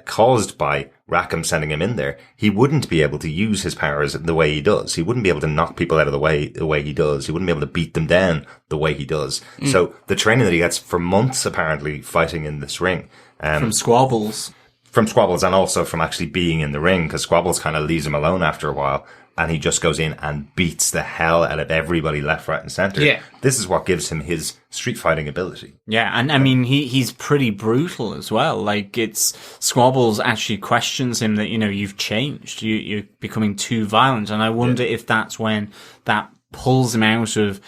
caused by Rackham sending him in there, he wouldn't be able to use his powers the way he does. He wouldn't be able to knock people out of the way he does. He wouldn't be able to beat them down the way he does. So the training that he gets for months, apparently, fighting in this ring, From Squabbles, and also from actually being in the ring, because Squabbles kind of leaves him alone after a while. And he just goes in and beats the hell out of everybody left, right, and center. Yeah. This is what gives him his street fighting ability. yeah, and I mean he's pretty brutal as well. Like, it's Squabbles actually questions him that, you've changed, you're becoming too violent, and I wonder if that's when that pulls him out of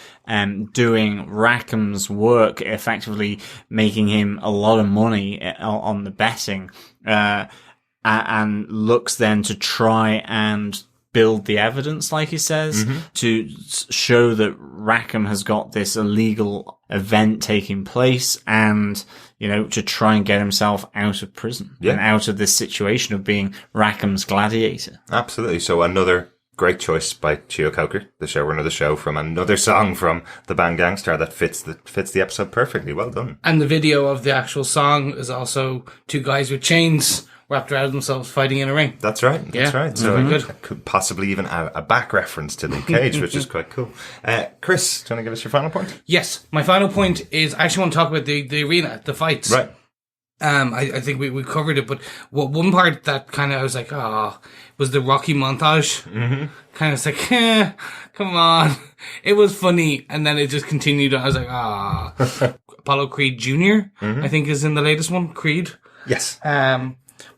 doing Rackham's work, effectively making him a lot of money on the betting, and looks then to try and build the evidence, like he says, to show that Rackham has got this illegal event taking place, and, to try and get himself out of prison and out of this situation of being Rackham's gladiator. Absolutely. So another great choice by Chio Coker, the showrunner of the show, from another song from the band Gang Starr that fits the episode perfectly. Well done. And the video of the actual song is also two guys with chains wrapped around themselves fighting in a ring. That's right. That's Yeah. right. So Good. it could possibly even a back reference to Luke Cage, which is quite cool. Chris, do you want to give us your final point? Yes, my final point is I actually want to talk about the arena, the fights. Right. I think we covered it, but one part that kind of I was like, was the Rocky montage. Mm-hmm. Kind of like, come on. It was funny, and then it just continued. I was like, Apollo Creed Jr., I think is in the latest one, Creed. Yes.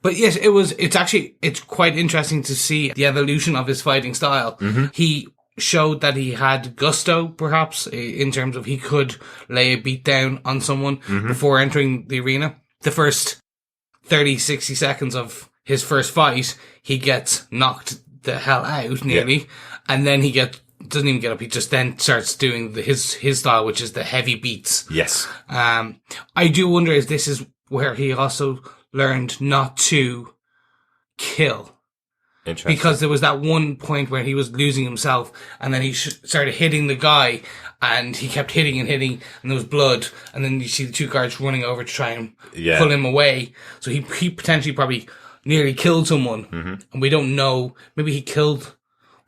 But yes, it's quite interesting to see the evolution of his fighting style. Mm-hmm. He showed that he had gusto, perhaps, in terms of he could lay a beat down on someone before entering the arena. The first 30, 60 seconds of his first fight, he gets knocked the hell out, nearly. Yeah. And then he doesn't even get up. He just then starts doing his style, which is the heavy beats. Yes. I do wonder if this is where he also learned not to kill. Interesting. Because there was that one point where he was losing himself, and then he started hitting the guy, and he kept hitting, and there was blood, and then you see the two guards running over to try and pull him away. So he potentially probably nearly killed someone, and we don't know. Maybe he killed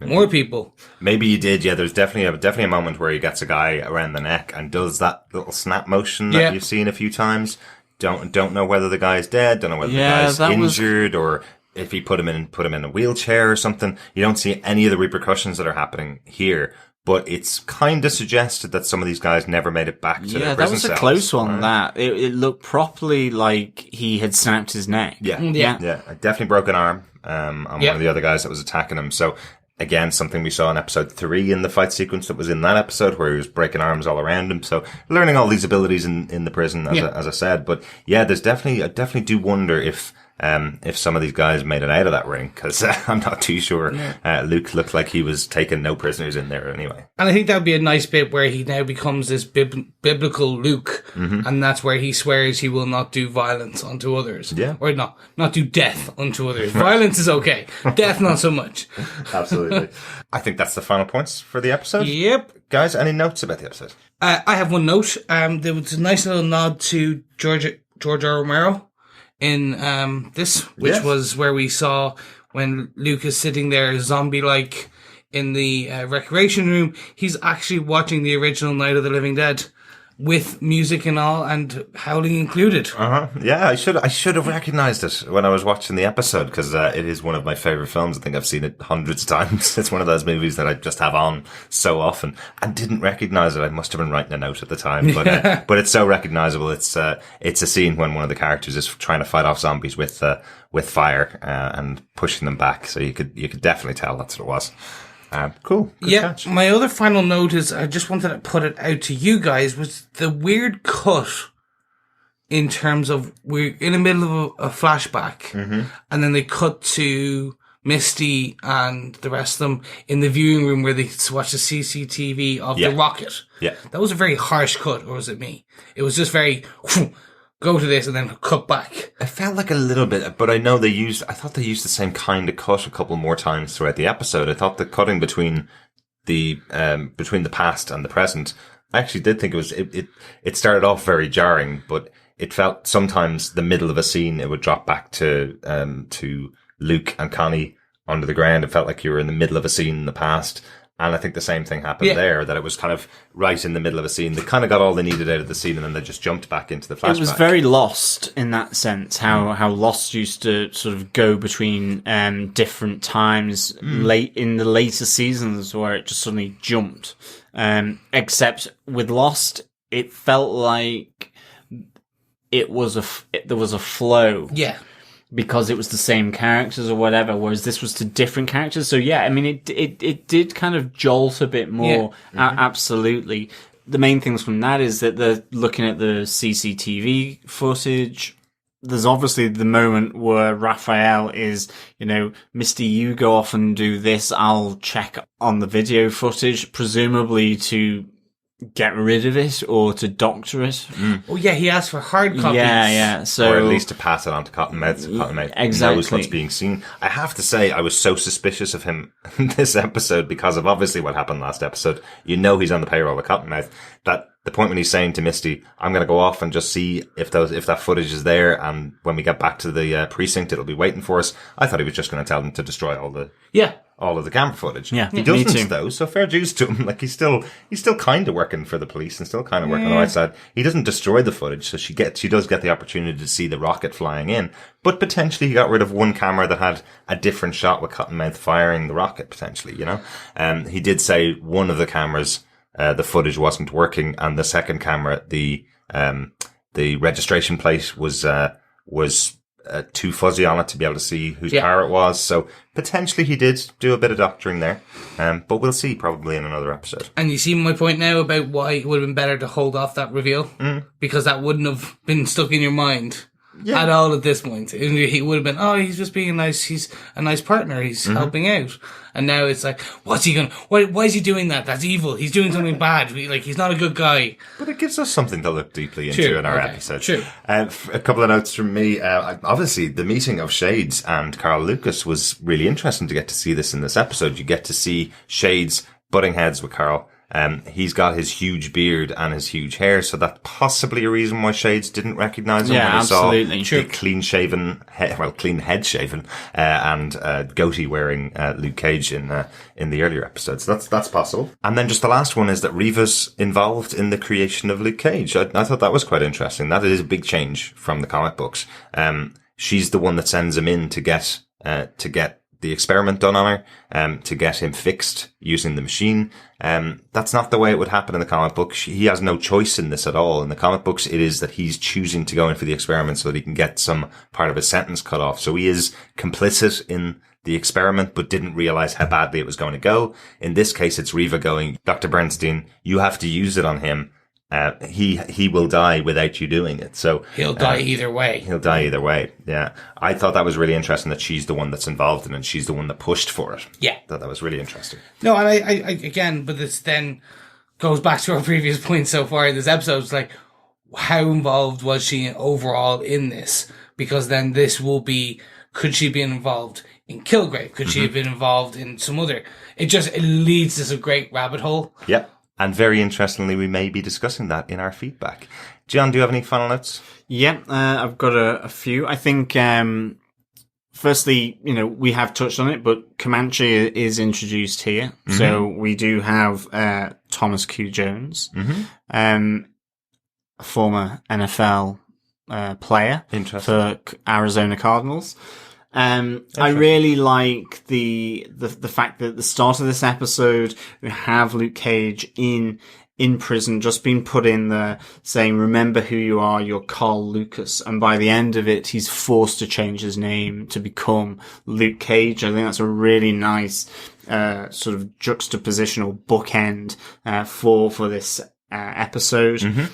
more people. Maybe he did. Yeah, there's definitely a moment where he gets a guy around the neck and does that little snap motion that you've seen a few times. Don't know whether the guy's dead. Don't know whether the guy's injured or if he put him in a wheelchair or something. You don't see any of the repercussions that are happening here, but it's kind of suggested that some of these guys never made it back to their prison cells. Yeah, that was a close one. Right? That it looked properly like he had snapped his neck. Yeah. Definitely broke an arm on one of the other guys that was attacking him. So again, something we saw in episode 3 in the fight sequence that was in that episode where he was breaking arms all around him. So learning all these abilities in the prison, as I said. But yeah, I definitely do wonder if some of these guys made it out of that ring, because I'm not too sure. Luke looked like he was taking no prisoners in there anyway. And I think that would be a nice bit where he now becomes this biblical Luke, and that's where he swears he will not do violence unto others. Yeah. Or not do death unto others. Violence is okay. Death, not so much. Absolutely. I think that's the final points for the episode. Yep. Guys, any notes about the episode? I have one note. There was a nice little nod to George R. Romero in this, which was where we saw when Luke is sitting there zombie-like in the recreation room, he's actually watching the original Night of the Living Dead with music and all, and howling included. Yeah, I should have recognized it when I was watching the episode, because it is one of my favorite films. I think I've seen it hundreds of times. It's one of those movies that I just have on so often and didn't recognize it. I must have been writing a note at the time, but but it's so recognizable. It's a scene when one of the characters is trying to fight off zombies with fire and pushing them back. So you could definitely tell that's what it was. Cool. Good Yeah, catch. my other final note is I just wanted to put it out to you guys was the weird cut in terms of we're in the middle of a flashback and then they cut to Misty and the rest of them in the viewing room where they watch the CCTV of the rocket. Yeah. That was a very harsh cut, or was it me? It was just very, go to this and then cut back. It felt like a little bit, but I know I thought they used the same kind of cut a couple more times throughout the episode. I thought the cutting between the past and the present, I actually did think it started off very jarring, but it felt sometimes the middle of a scene, it would drop back to Luke and Connie under the ground. It felt like you were in the middle of a scene in the past. And I think the same thing happened there, that it was kind of right in the middle of a scene. They kind of got all they needed out of the scene and then they just jumped back into the flashback. It was very Lost in that sense, how Lost used to sort of go between different times late in the later seasons where it just suddenly jumped. Except with Lost, it felt like there was a flow. Yeah. Because it was the same characters or whatever, whereas this was to different characters. So yeah, I mean, it did kind of jolt a bit more. Yeah. Absolutely. The main things from that is that they're looking at the CCTV footage. There's obviously the moment where Raphael is, Misty, you go off and do this. I'll check on the video footage, presumably to get rid of it or to doctor it. Oh yeah, he asked for hard copies. Yeah. So, or at least to pass it on to Cottonmouth. So Cottonmouth knows what's being seen. I have to say, I was so suspicious of him in this episode because of obviously what happened last episode. He's on the payroll of Cottonmouth. That the point when he's saying to Misty, "I'm going to go off and just see if that footage is there, and when we get back to the precinct, it'll be waiting for us." I thought he was just going to tell them to destroy all of the camera footage. Yeah, he doesn't though. So fair dues to him. Like he's still kind of working for the police and still kind of working on the right side. He doesn't destroy the footage, so she does get the opportunity to see the rocket flying in. But potentially he got rid of one camera that had a different shot with Cottonmouth firing the rocket. Potentially, he did say one of the cameras, the footage wasn't working, and the second camera, the registration plate was too fuzzy on it to be able to see whose car it was. So potentially he did do a bit of doctoring there. But we'll see probably in another episode. And you see my point now about why it would have been better to hold off that reveal? Because that wouldn't have been stuck in your mind at all at this point. He would have been, he's just being nice. He's a nice partner. He's helping out. And now it's like, what's he gonna, why is he doing that? That's evil. He's doing something bad. He's not a good guy. But it gives us something to look deeply into in our episode. True. A couple of notes from me. Obviously, the meeting of Shades and Carl Lucas was really interesting to get to see this in this episode. You get to see Shades butting heads with Carl. He's got his huge beard and his huge hair, so that's possibly a reason why Shades didn't recognize him when he saw the clean head shaven, and goatee wearing Luke Cage in the earlier episodes. That's possible. And then just the last one is that Reva's involved in the creation of Luke Cage. I thought that was quite interesting. That is a big change from the comic books. She's the one that sends him in to get the experiment done on her, to get him fixed using the machine. That's not the way it would happen in the comic book. He has no choice in this at all. In the comic books, it is that he's choosing to go in for the experiment so that he can get some part of his sentence cut off. So he is complicit in the experiment, but didn't realize how badly it was going to go. In this case, it's Reva going, Dr. Bernstein, you have to use it on him. He will die without you doing it. So he'll die either way. He'll die either way. Yeah. I thought that was really interesting that she's the one that's involved in it. She's the one that pushed for it. Yeah. That was really interesting. No, and I again, but this then goes back to our previous point so far in this episode. It's like, how involved was she overall in this? Because then this will be, could she be involved in Kilgrave? Could she have been involved in some other? It leads to some great rabbit hole. Yep. And very interestingly, we may be discussing that in our feedback. John, do you have any final notes? Yeah, I've got a few. I think, firstly, we have touched on it, but Comanche is introduced here. Mm-hmm. So we do have Thomas Q. Jones, a former NFL player for Arizona Cardinals. I really like the fact that at the start of this episode, we have Luke Cage in in prison, just been put in there saying, remember who you are, you're Carl Lucas. And by the end of it, he's forced to change his name to become Luke Cage. I think that's a really nice, sort of juxtapositional bookend, for this, episode.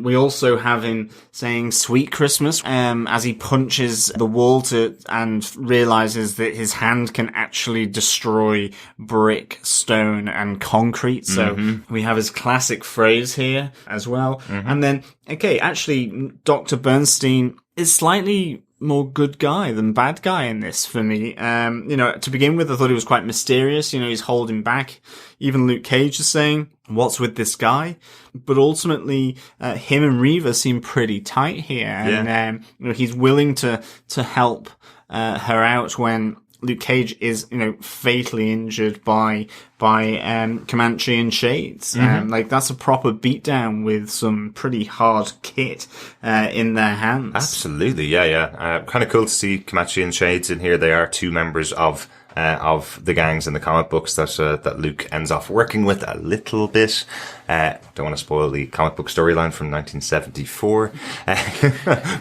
We also have him saying "Sweet Christmas" as he punches the wall and realizes that his hand can actually destroy brick, stone, and concrete. So we have his classic phrase here as well. And then, okay, actually, Dr. Bernstein is slightly more good guy than bad guy in this for me. To begin with, I thought he was quite mysterious. He's holding back. Even Luke Cage is saying, what's with this guy? But ultimately, him and Reva seem pretty tight here. And, he's willing to help, her out when Luke Cage is, fatally injured by Comanche and Shades. That's a proper beatdown with some pretty hard kit, in their hands. Absolutely, yeah. Kind of cool to see Comanche and Shades in here. They are two members of the gangs in the comic books that Luke ends off working with a little bit. Don't want to spoil the comic book storyline from 1974,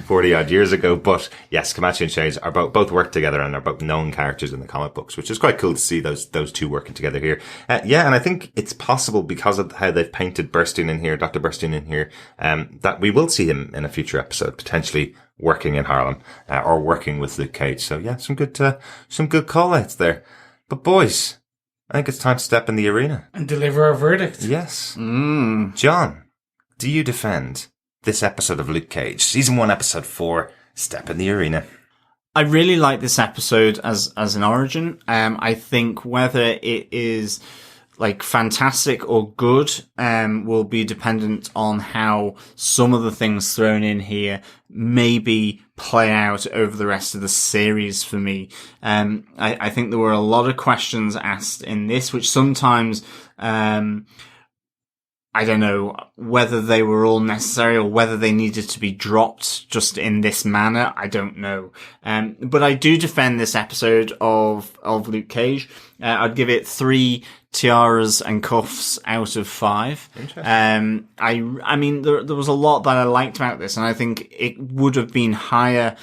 40 odd years ago. But yes, Comanche and Shades are both work together and are both known characters in the comic books, which is quite cool to see those two working together here. And I think it's possible because of how they've painted Burstein in here, Dr. Burstein in here, that we will see him in a future episode, potentially working in Harlem, or working with Luke Cage. So yeah, some good call outs there. But boys, I think it's time to step in the arena and deliver our verdict. Yes. John, do you defend this episode of Luke Cage, season 1, episode 4, Step in the Arena? I really like this episode as an origin. I think whether it is fantastic or good, will be dependent on how some of the things thrown in here maybe play out over the rest of the series for me. I think there were a lot of questions asked in this, which sometimes, I don't know whether they were all necessary or whether they needed to be dropped just in this manner. I don't know. But I do defend this episode of Luke Cage. I'd give it 3 tiaras and cuffs out of 5. Interesting. I mean, there was a lot that I liked about this, and I think it would have been higher,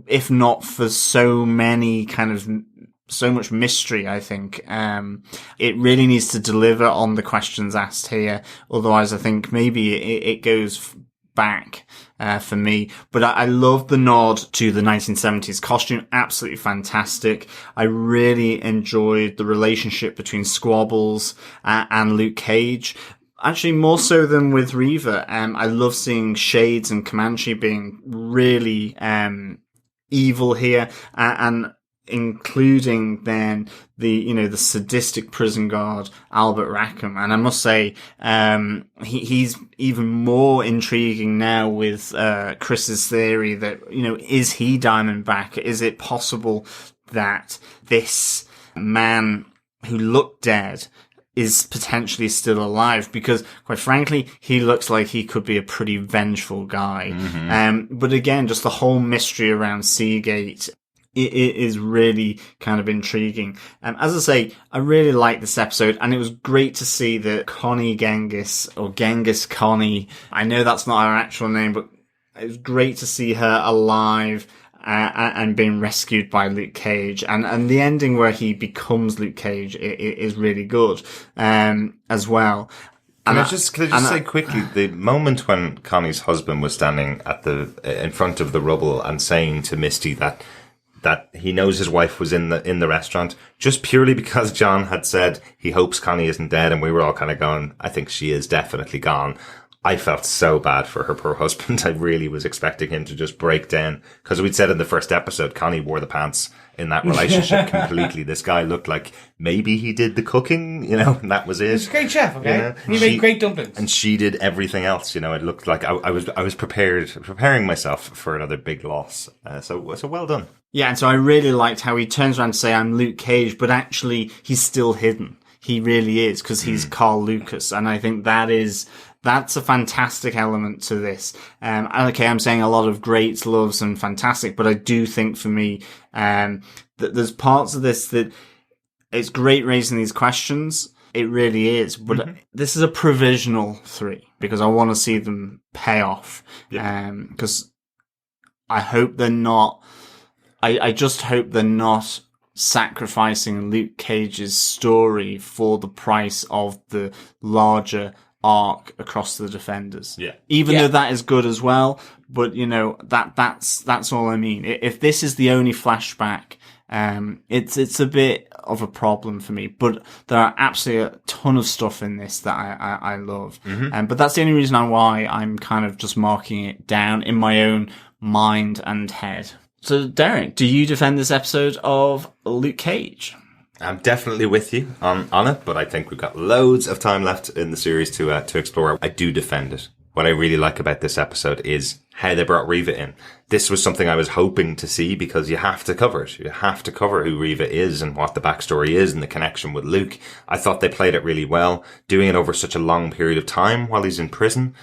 if not for so much mystery. I think it really needs to deliver on the questions asked here. Otherwise, I think maybe it goes back for me. But I love the nod to the 1970s costume. Absolutely fantastic. I really enjoyed the relationship between Squabbles and Luke Cage. Actually, more so than with Reva. I love seeing Shades and Comanche being really evil here, and including then the sadistic prison guard Albert Rackham. And I must say, he's even more intriguing now with Chris's theory that, is he Diamondback? Is it possible that this man who looked dead is potentially still alive? Because quite frankly, he looks like he could be a pretty vengeful guy. But again, just the whole mystery around Seagate, it is really kind of intriguing. As I say, I really like this episode, and it was great to see that Connie Genghis, or Genghis Connie, I know that's not her actual name, but it was great to see her alive and being rescued by Luke Cage. And the ending where he becomes Luke Cage is really good as well. Can I just say quickly, the moment when Connie's husband was standing in front of the rubble and saying to Misty that he knows his wife was in the restaurant, just purely because John had said he hopes Connie isn't dead, and we were all kind of going, I think she is definitely gone. I felt so bad for her poor husband. I really was expecting him to just break down, because we'd said in the first episode, Connie wore the pants in that relationship completely. This guy looked like maybe he did the cooking, and that was it. He's a great chef, okay? He made great dumplings. And she did everything else, it looked like I was preparing myself for another big loss. So well done. Yeah, and so I really liked how he turns around to say, I'm Luke Cage, but actually he's still hidden. He really is, because he's Carl Lucas. And I think that's a fantastic element to this. Okay, I'm saying a lot of greats, loves, and fantastic, but I do think for me, that there's parts of this that it's great raising these questions. It really is. But this is a provisional 3 because I want to see them pay off. Because I hope they're not. I just hope they're not sacrificing Luke Cage's story for the price of the larger arc across the Defenders. Yeah. Even though that is good as well, but you know, that's all I mean. If this is the only flashback, it's a bit of a problem for me, but there are absolutely a ton of stuff in this that I love. But that's the only reason why I'm kind of just marking it down in my own mind and head. So, Derek, do you defend this episode of Luke Cage? I'm definitely with you on it, but I think we've got loads of time left in the series to explore. I do defend it. What I really like about this episode is how they brought Reva in. This was something I was hoping to see because you have to cover it. You have to cover who Reva is and what the backstory is and the connection with Luke. I thought they played it really well. Doing it over such a long period of time while he's in prison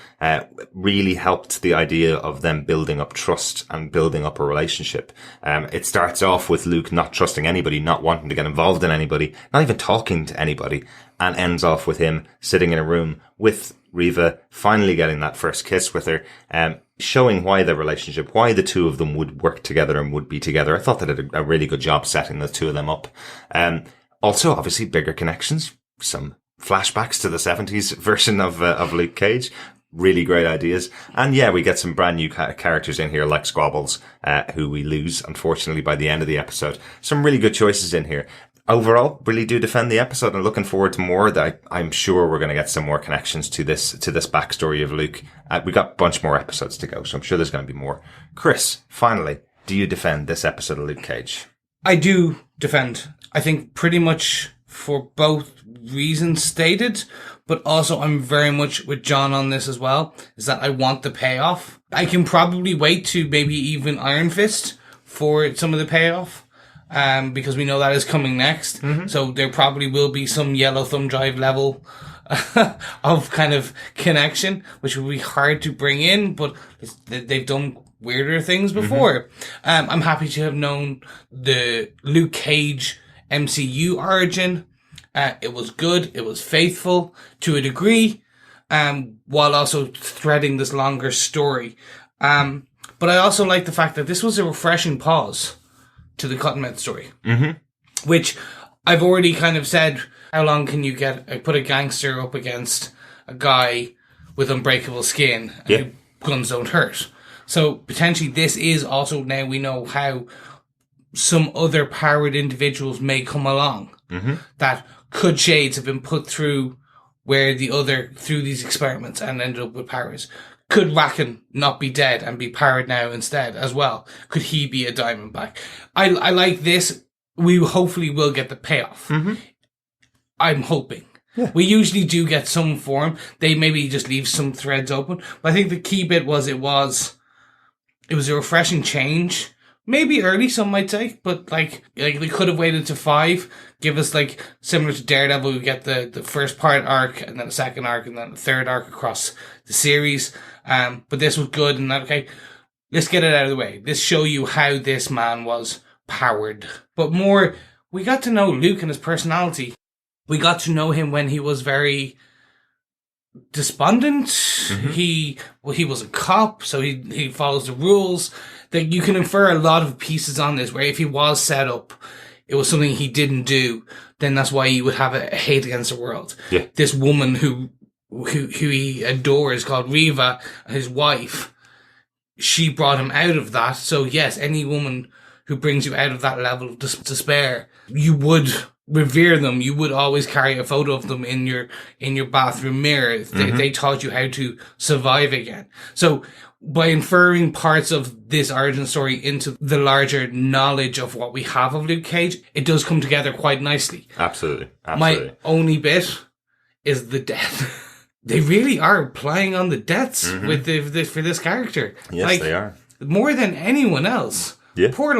really helped the idea of them building up trust and building up a relationship. It starts off with Luke not trusting anybody, not wanting to get involved in anybody, not even talking to anybody, and ends off with him sitting in a room with Reva, finally getting that first kiss with her, showing why the relationship, why the two of them would work together and would be together. I thought they did a really good job setting the two of them up. Also, obviously, bigger connections, some flashbacks to the 70s version of Luke Cage. Really great ideas. And yeah, we get some brand new characters in here like Squabbles, who we lose, unfortunately, by the end of the episode. Some really good choices in here. Overall, really do defend the episode and looking forward to more. That I'm sure we're going to get some more connections to this backstory of Luke. We got a bunch more episodes to go, so I'm sure there's going to be more. Chris, finally, do you defend this episode of Luke Cage? I do defend. I think pretty much for both reasons stated, but also I'm very much with John on this as well, is that I want the payoff. I can probably wait to maybe even Iron Fist for some of the payoff. Because we know that is coming next. So there probably will be some yellow thumb drive level of kind of connection, which will be hard to bring in, but they've done weirder things before. I'm happy to have known the Luke Cage MCU origin. It was good. It was faithful to a degree, while also threading this longer story. But I also like the fact that this was a refreshing pause to the Cottonmouth story. Which I've already kind of said, how long can you put a gangster up against a guy with unbreakable skin and who guns don't hurt? So potentially this is also, now we know how some other powered individuals may come along. That could shades have been put through through these experiments and ended up with powers. Could Racken not be dead and be powered now instead as well? Could he be a Diamondback? I like this. We hopefully will get the payoff. I'm hoping. Yeah. We usually do get some form. They maybe just leave some threads open. But I think the key bit was it was a refreshing change. Maybe early, some might say, but like they could have waited to 5. Give us similar to Daredevil, we get the first part arc and then a second arc and then a third arc across the series. But this was good and okay, let's get it out of the way. Let's show you how this man was powered. But more, we got to know Luke and his personality. We got to know him when he was very despondent. He was a cop, so he follows the rules. That you can infer a lot of pieces on this, where if he was set up, it was something he didn't do, then that's why he would have a hate against the world. Yeah. This woman who he adores, called Reva, his wife, she brought him out of that. So yes, any woman who brings you out of that level of despair, you would revere them. You would always carry a photo of them in your bathroom mirror. They taught you how to survive again. So by inferring parts of this origin story into the larger knowledge of what we have of Luke Cage, it does come together quite nicely. Absolutely. My only bit is the death. They really are playing on the deaths with for this character. Yes, they are. More than anyone else. Yeah. Poor,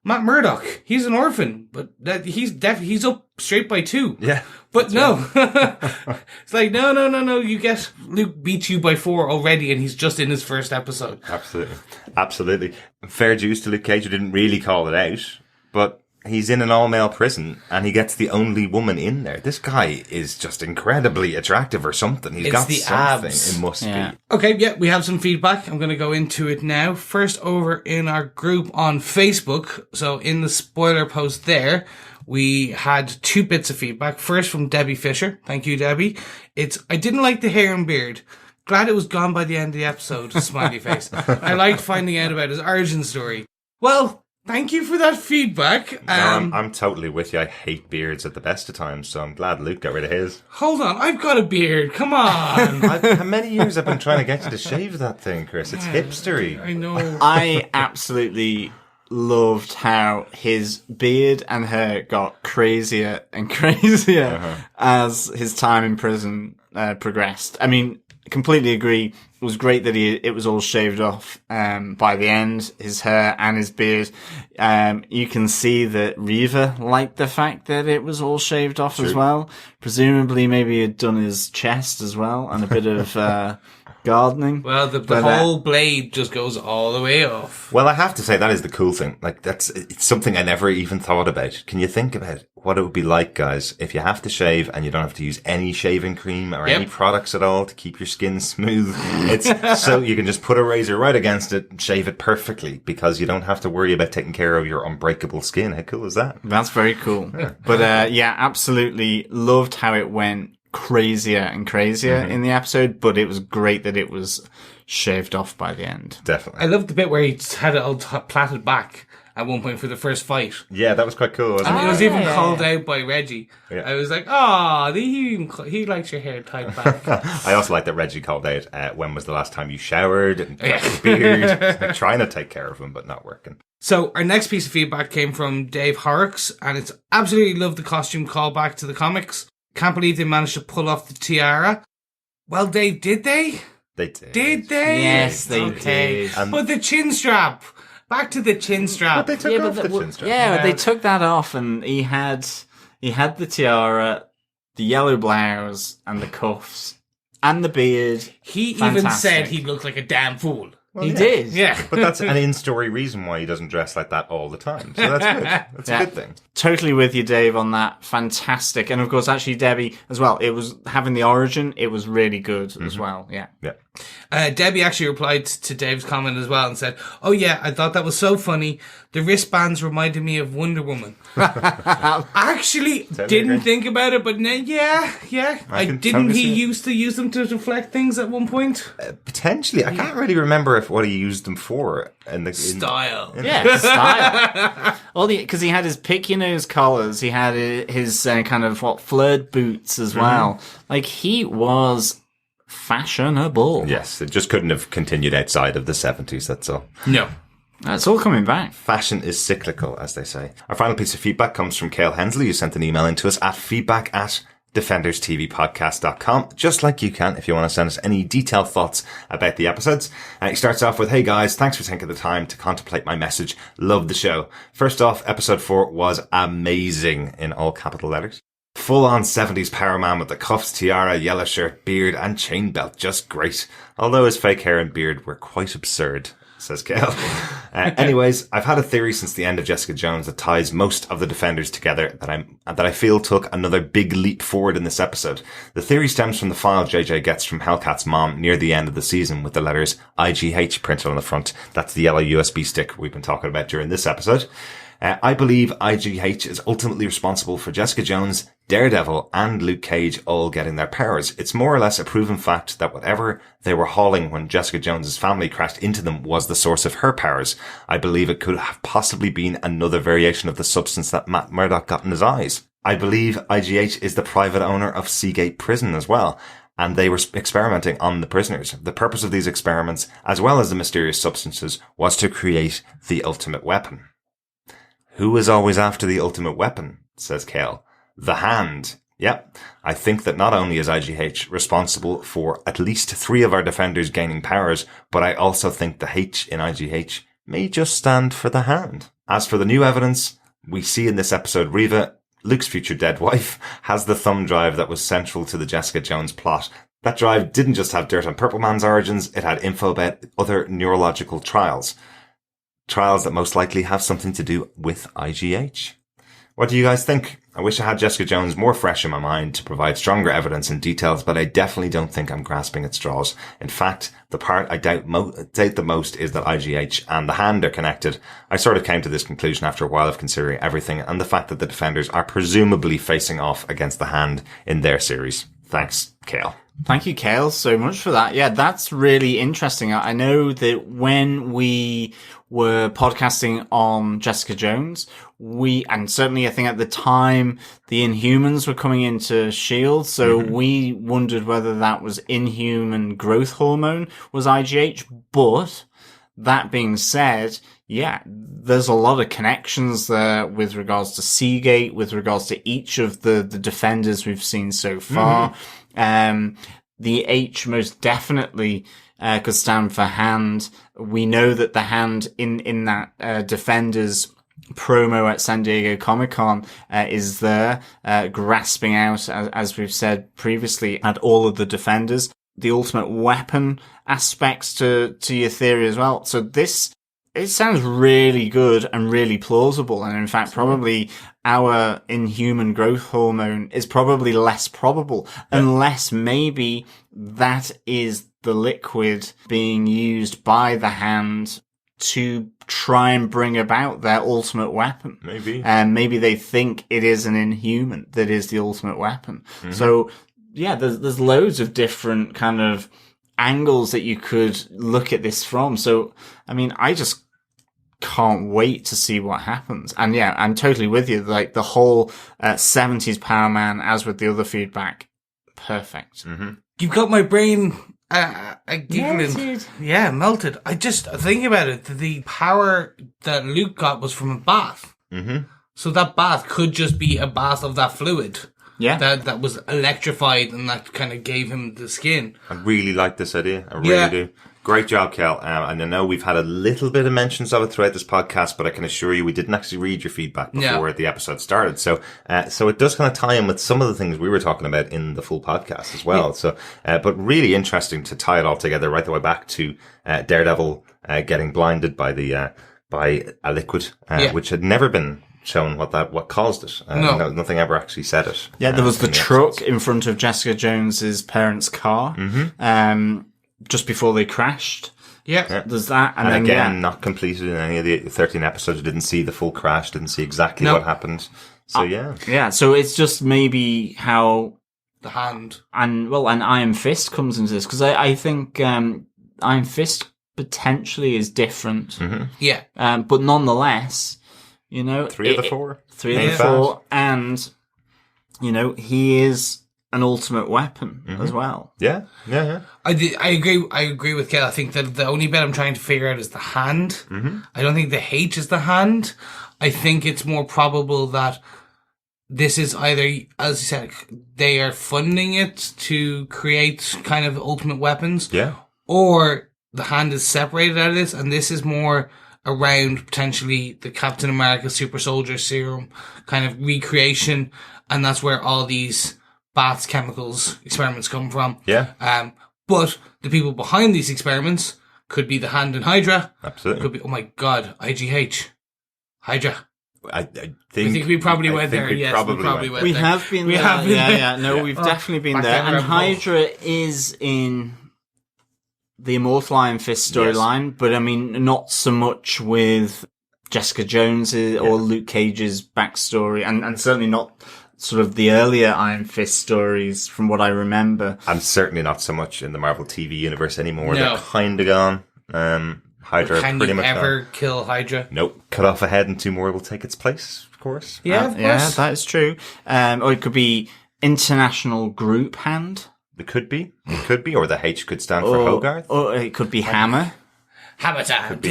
Matt Murdock. He's an orphan, but he's up straight by 2. Yeah. But no. It's no. You get Luke beat you by 4 already, and he's just in his first episode. Absolutely. Fair dues to Luke Cage, who didn't really call it out, but he's in an all-male prison and he gets the only woman in there. This guy is just incredibly attractive or something. He's It's got the something. abs. It must Yeah. be. Okay, yeah, we have some feedback. I'm going to go into it now. First, over in our group on Facebook. So in the spoiler post there, we had 2 bits of feedback. First from Debbie Fisher. Thank you, Debbie. I didn't like the hair and beard. Glad it was gone by the end of the episode. Smiley face. I liked finding out about his origin story. Well, thank you for that feedback. No, I'm totally with you. I hate beards at the best of times, so I'm glad Luke got rid of his. Hold on, I've got a beard. Come on. How many years I've been trying to get you to shave that thing, Chris? It's hipstery. I know. I absolutely loved how his beard and hair got crazier and crazier as his time in prison progressed. I mean, completely agree. It was great that it was all shaved off by the end, his hair and his beard. You can see that Reva liked the fact that it was all shaved off as well. Presumably maybe he'd done his chest as well and a bit of gardening. Well, the whole blade just goes all the way off. Well, I have to say that is the cool thing. Like it's something I never even thought about. Can you think about what it would be like, guys, if you have to shave and you don't have to use any shaving cream or any products at all to keep your skin smooth? It's so you can just put a razor right against it and shave it perfectly because you don't have to worry about taking care of your unbreakable skin. How cool is that? That's very cool. But yeah, absolutely loved how it went crazier and crazier in the episode, but it was great that it was shaved off by the end. Definitely. I loved the bit where he had it all plaited back at one point for the first fight. Yeah, that was quite cool, wasn't And it it? was even called out by Reggie. Yeah. I was like, oh, he likes your hair tied back. I also like that Reggie called out when was the last time you showered and cut your beard. Like, trying to take care of him, but not working. So our next piece of feedback came from Dave Horrocks, and it's absolutely loved the costume callback to the comics. Can't believe they managed to pull off the tiara. Well, Dave, did they? They did. Did they? Yes, they did. But the chin strap. Back to the chin strap. But they took off the chin strap. Yeah, but they took that off, and he had the tiara, the yellow blouse, and the cuffs, and the beard. He even Fantastic. said he looked like a damn fool. He did. Yeah. But that's an in-story reason why he doesn't dress like that all the time. So that's good. That's a good thing. Totally with you, Dave, on that. Fantastic. And of course, actually, Debbie as well. It was having the origin. It was really good as well. Yeah. Yeah. Debbie actually replied to Dave's comment as well and said, oh yeah, I thought that was so funny. The wristbands reminded me of Wonder Woman. Actually, didn't agree. think about it, but yeah. can Didn't totally he see it. used to use them to deflect things at one point? Potentially. I can't really remember what he used them for. Style. Yeah, style. Because he had his pick your nose collars. He had his kind of flared boots as well. Like he was fashionable. Yes, it just couldn't have continued outside of the 70s, that's all. No. That's all coming back. Fashion is cyclical, as they say. Our final piece of feedback comes from Cale Hensley, who sent an email in to us at feedback@defenderstvpodcast.com, just like you can if you want to send us any detailed thoughts about the episodes. He starts off with, hey guys, thanks for taking the time to contemplate my message. Love the show. First off, episode 4 was amazing in all capital letters. Full-on 70s power man with the cuffs, tiara, yellow shirt, beard and chain belt. Just great. Although his fake hair and beard were quite absurd, says Cale. Anyways, I've had a theory since the end of Jessica Jones that ties most of the Defenders together that I feel took another big leap forward in this episode. The theory stems from the file JJ gets from Hellcat's mom near the end of the season with the letters IGH printed on the front. That's the yellow USB stick we've been talking about during this episode. I believe IGH is ultimately responsible for Jessica Jones, Daredevil, and Luke Cage all getting their powers. It's more or less a proven fact that whatever they were hauling when Jessica Jones's family crashed into them was the source of her powers. I believe it could have possibly been another variation of the substance that Matt Murdock got in his eyes. I believe IGH is the private owner of Seagate Prison as well, and they were experimenting on the prisoners. The purpose of these experiments, as well as the mysterious substances, was to create the ultimate weapon. Who is always after the ultimate weapon? Says Cale. The Hand. Yep. I think that not only is IGH responsible for at least 3 of our Defenders gaining powers, but I also think the H in IGH may just stand for the Hand. As for the new evidence, we see in this episode Reva, Luke's future dead wife, has the thumb drive that was central to the Jessica Jones plot. That drive didn't just have dirt on Purple Man's origins, it had info about other neurological trials. Trials that most likely have something to do with IGH. What do you guys think? I wish I had Jessica Jones more fresh in my mind to provide stronger evidence and details, but I definitely don't think I'm grasping at straws. In fact, the part I doubt the most is that IGH and the Hand are connected. I sort of came to this conclusion after a while of considering everything and the fact that the Defenders are presumably facing off against the Hand in their series. Thanks, Kale. Thank you, Kale, so much for that. Yeah, that's really interesting. I know that when we were podcasting on Jessica Jones, and certainly I think at the time the Inhumans were coming into S.H.I.E.L.D., so we wondered whether that was Inhuman growth hormone was IGH, but that being said, yeah, there's a lot of connections there with regards to Seagate, with regards to each of the Defenders we've seen so far. The H most definitely could stand for Hand. We know that the Hand in that Defenders promo at San Diego Comic-Con is there, grasping out, as we've said previously, at all of the Defenders. The ultimate weapon aspects to your theory as well. So it sounds really good and really plausible. And in fact, probably our Inhuman growth hormone is probably less probable, unless maybe that is the liquid being used by the Hand to try and bring about their ultimate weapon. Maybe. And maybe they think it is an Inhuman that is the ultimate weapon. So yeah, there's loads of different kind of angles that you could look at this from. So, I mean, I just can't wait to see what happens. And yeah, I'm totally with you. Like the whole 70s Power Man, as with the other feedback, perfect. You've got my brain giggling. Melted. Yeah, melted. I just think about it. The power that Luke got was from a bath. So that bath could just be a bath of that fluid. Yeah. That was electrified and that kind of gave him the skin. I really like this idea. I really do. Great job, Kel. And I know we've had a little bit of mentions of it throughout this podcast, but I can assure you we didn't actually read your feedback before the episode started. So it does kind of tie in with some of the things we were talking about in the full podcast as well. So, but really interesting to tie it all together right the way back to Daredevil getting blinded by by a liquid, which had never been shown what caused it. Nothing ever actually said it. Yeah, there was the truck in front of Jessica Jones's parents' car. Just before they crashed. Yeah. There's that. And then, again, not completed in any of the 13 episodes. Didn't see the full crash. Didn't see exactly what happened. So, Yeah, so it's just maybe how the Hand. And Iron Fist comes into this. Because I think Iron Fist potentially is different. Yeah. But nonetheless, you know. Three of the four. And, you know, he is an ultimate weapon as well. Yeah. I agree with Kel. I think that the only bit I'm trying to figure out is the Hand. I don't think the H is the Hand. I think it's more probable that this is either, as you said, they are funding it to create kind of ultimate weapons. Yeah. Or the Hand is separated out of this, and this is more around potentially the Captain America Super Soldier Serum kind of recreation, and that's where all these baths, chemicals, experiments come from. Yeah. But the people behind these experiments could be the Hand and Hydra. Absolutely. Could be, oh my God, IGH. Hydra. I think we probably went there. We yes, probably we probably went We there. have been there. have been there. Yeah. No, we've definitely been back there. down the And rabbit hole. Hydra is in the Immortal Iron Fist storyline, but I mean, not so much with Jessica Jones's or Luke Cage's backstory, and certainly not sort of the earlier Iron Fist stories from what I remember. I'm certainly not so much in the Marvel TV universe anymore. No. They're kind of gone. Hydra Can pretty you much ever gone. kill Hydra? Nope. Cut off a head and two more will take its place, of course. Yeah, of course. Yeah, that is true. Or it could be International Group Hand. It could be. Or the H could stand for Hogarth. Or it could be Hammer. Hammer time.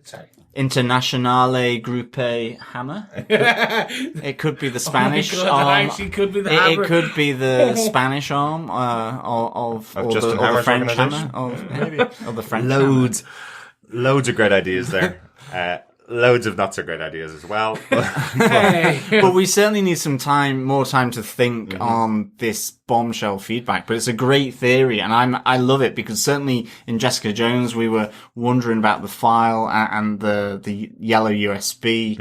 Sorry. Internationale Gruppe Hammer. It could be the Spanish God, that arm. actually could be the hammer. It could be the Spanish arm of or Justin the Hammer's French organisation? hammer. Of the French hammer. Loads of great ideas there. loads of not so great ideas as well. But we certainly need some more time to think on this bombshell feedback. But it's a great theory, and I love it, because certainly in Jessica Jones we were wondering about the file and the yellow USB.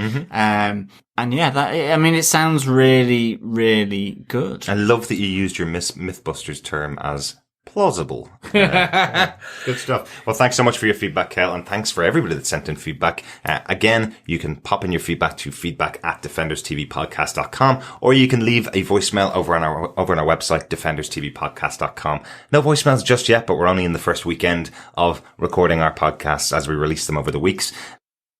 And yeah, it sounds really, really good. I love that you used your Mythbusters term as plausible. Good stuff. Well, thanks so much for your feedback, Kel, and thanks for everybody that sent in feedback. Again, you can pop in your feedback to feedback@defenderstvpodcast.com, or you can leave a voicemail over on our website, defenderstvpodcast.com. No voicemails just yet, but we're only in the first weekend of recording our podcasts as we release them over the weeks.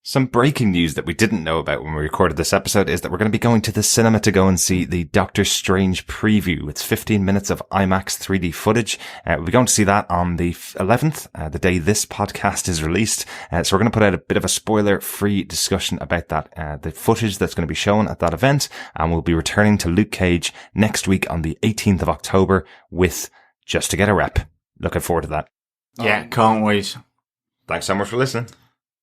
Some breaking news that we didn't know about when we recorded this episode is that we're going to be going to the cinema to go and see the Doctor Strange preview. It's 15 minutes of IMAX 3D footage. We'll be going to see that on the 11th, the day this podcast is released. So we're going to put out a bit of a spoiler-free discussion about that, the footage that's going to be shown at that event. And we'll be returning to Luke Cage next week on the 18th of October with Just to Get a Rep. Looking forward to that. Yeah, can't wait. Thanks so much for listening.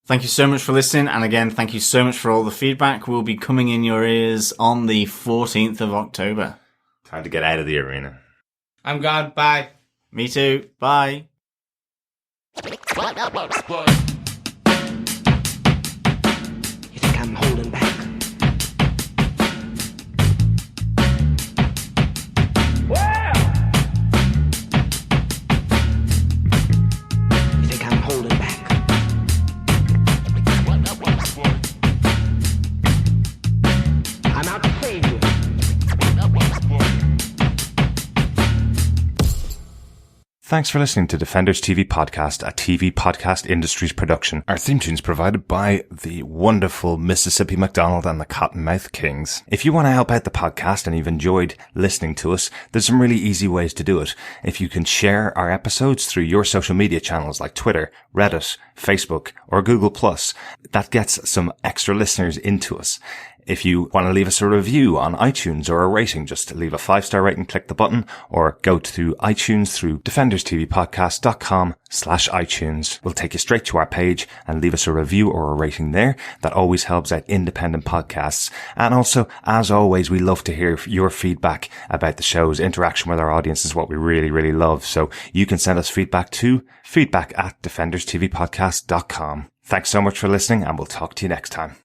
Thank you so much for listening, and again, thank you so much for all the feedback. We'll be coming in your ears on the 14th of October. Time to get out of the arena. I'm gone. Bye. Me too. Bye. You think I'm holding back? You think I'm holding back? I'm out to save you. Thanks for listening to Defenders TV Podcast, a TV podcast industries production. Our theme tune's provided by the wonderful Mississippi McDonald and the Cottonmouth Kings. If you want to help out the podcast and you've enjoyed listening to us, there's some really easy ways to do it. If you can share our episodes through your social media channels like Twitter, Reddit, Facebook, or Google+, that gets some extra listeners into us. If you want to leave us a review on iTunes or a rating, just leave a 5-star rating, click the button, or go to iTunes through defenderstvpodcast.com/iTunes. We'll take you straight to our page and leave us a review or a rating there. That always helps out independent podcasts. And also, as always, we love to hear your feedback about the shows. Interaction with our audience is what we really, really love. So you can send us feedback to feedback@defenderstvpodcast.com. Thanks so much for listening, and we'll talk to you next time.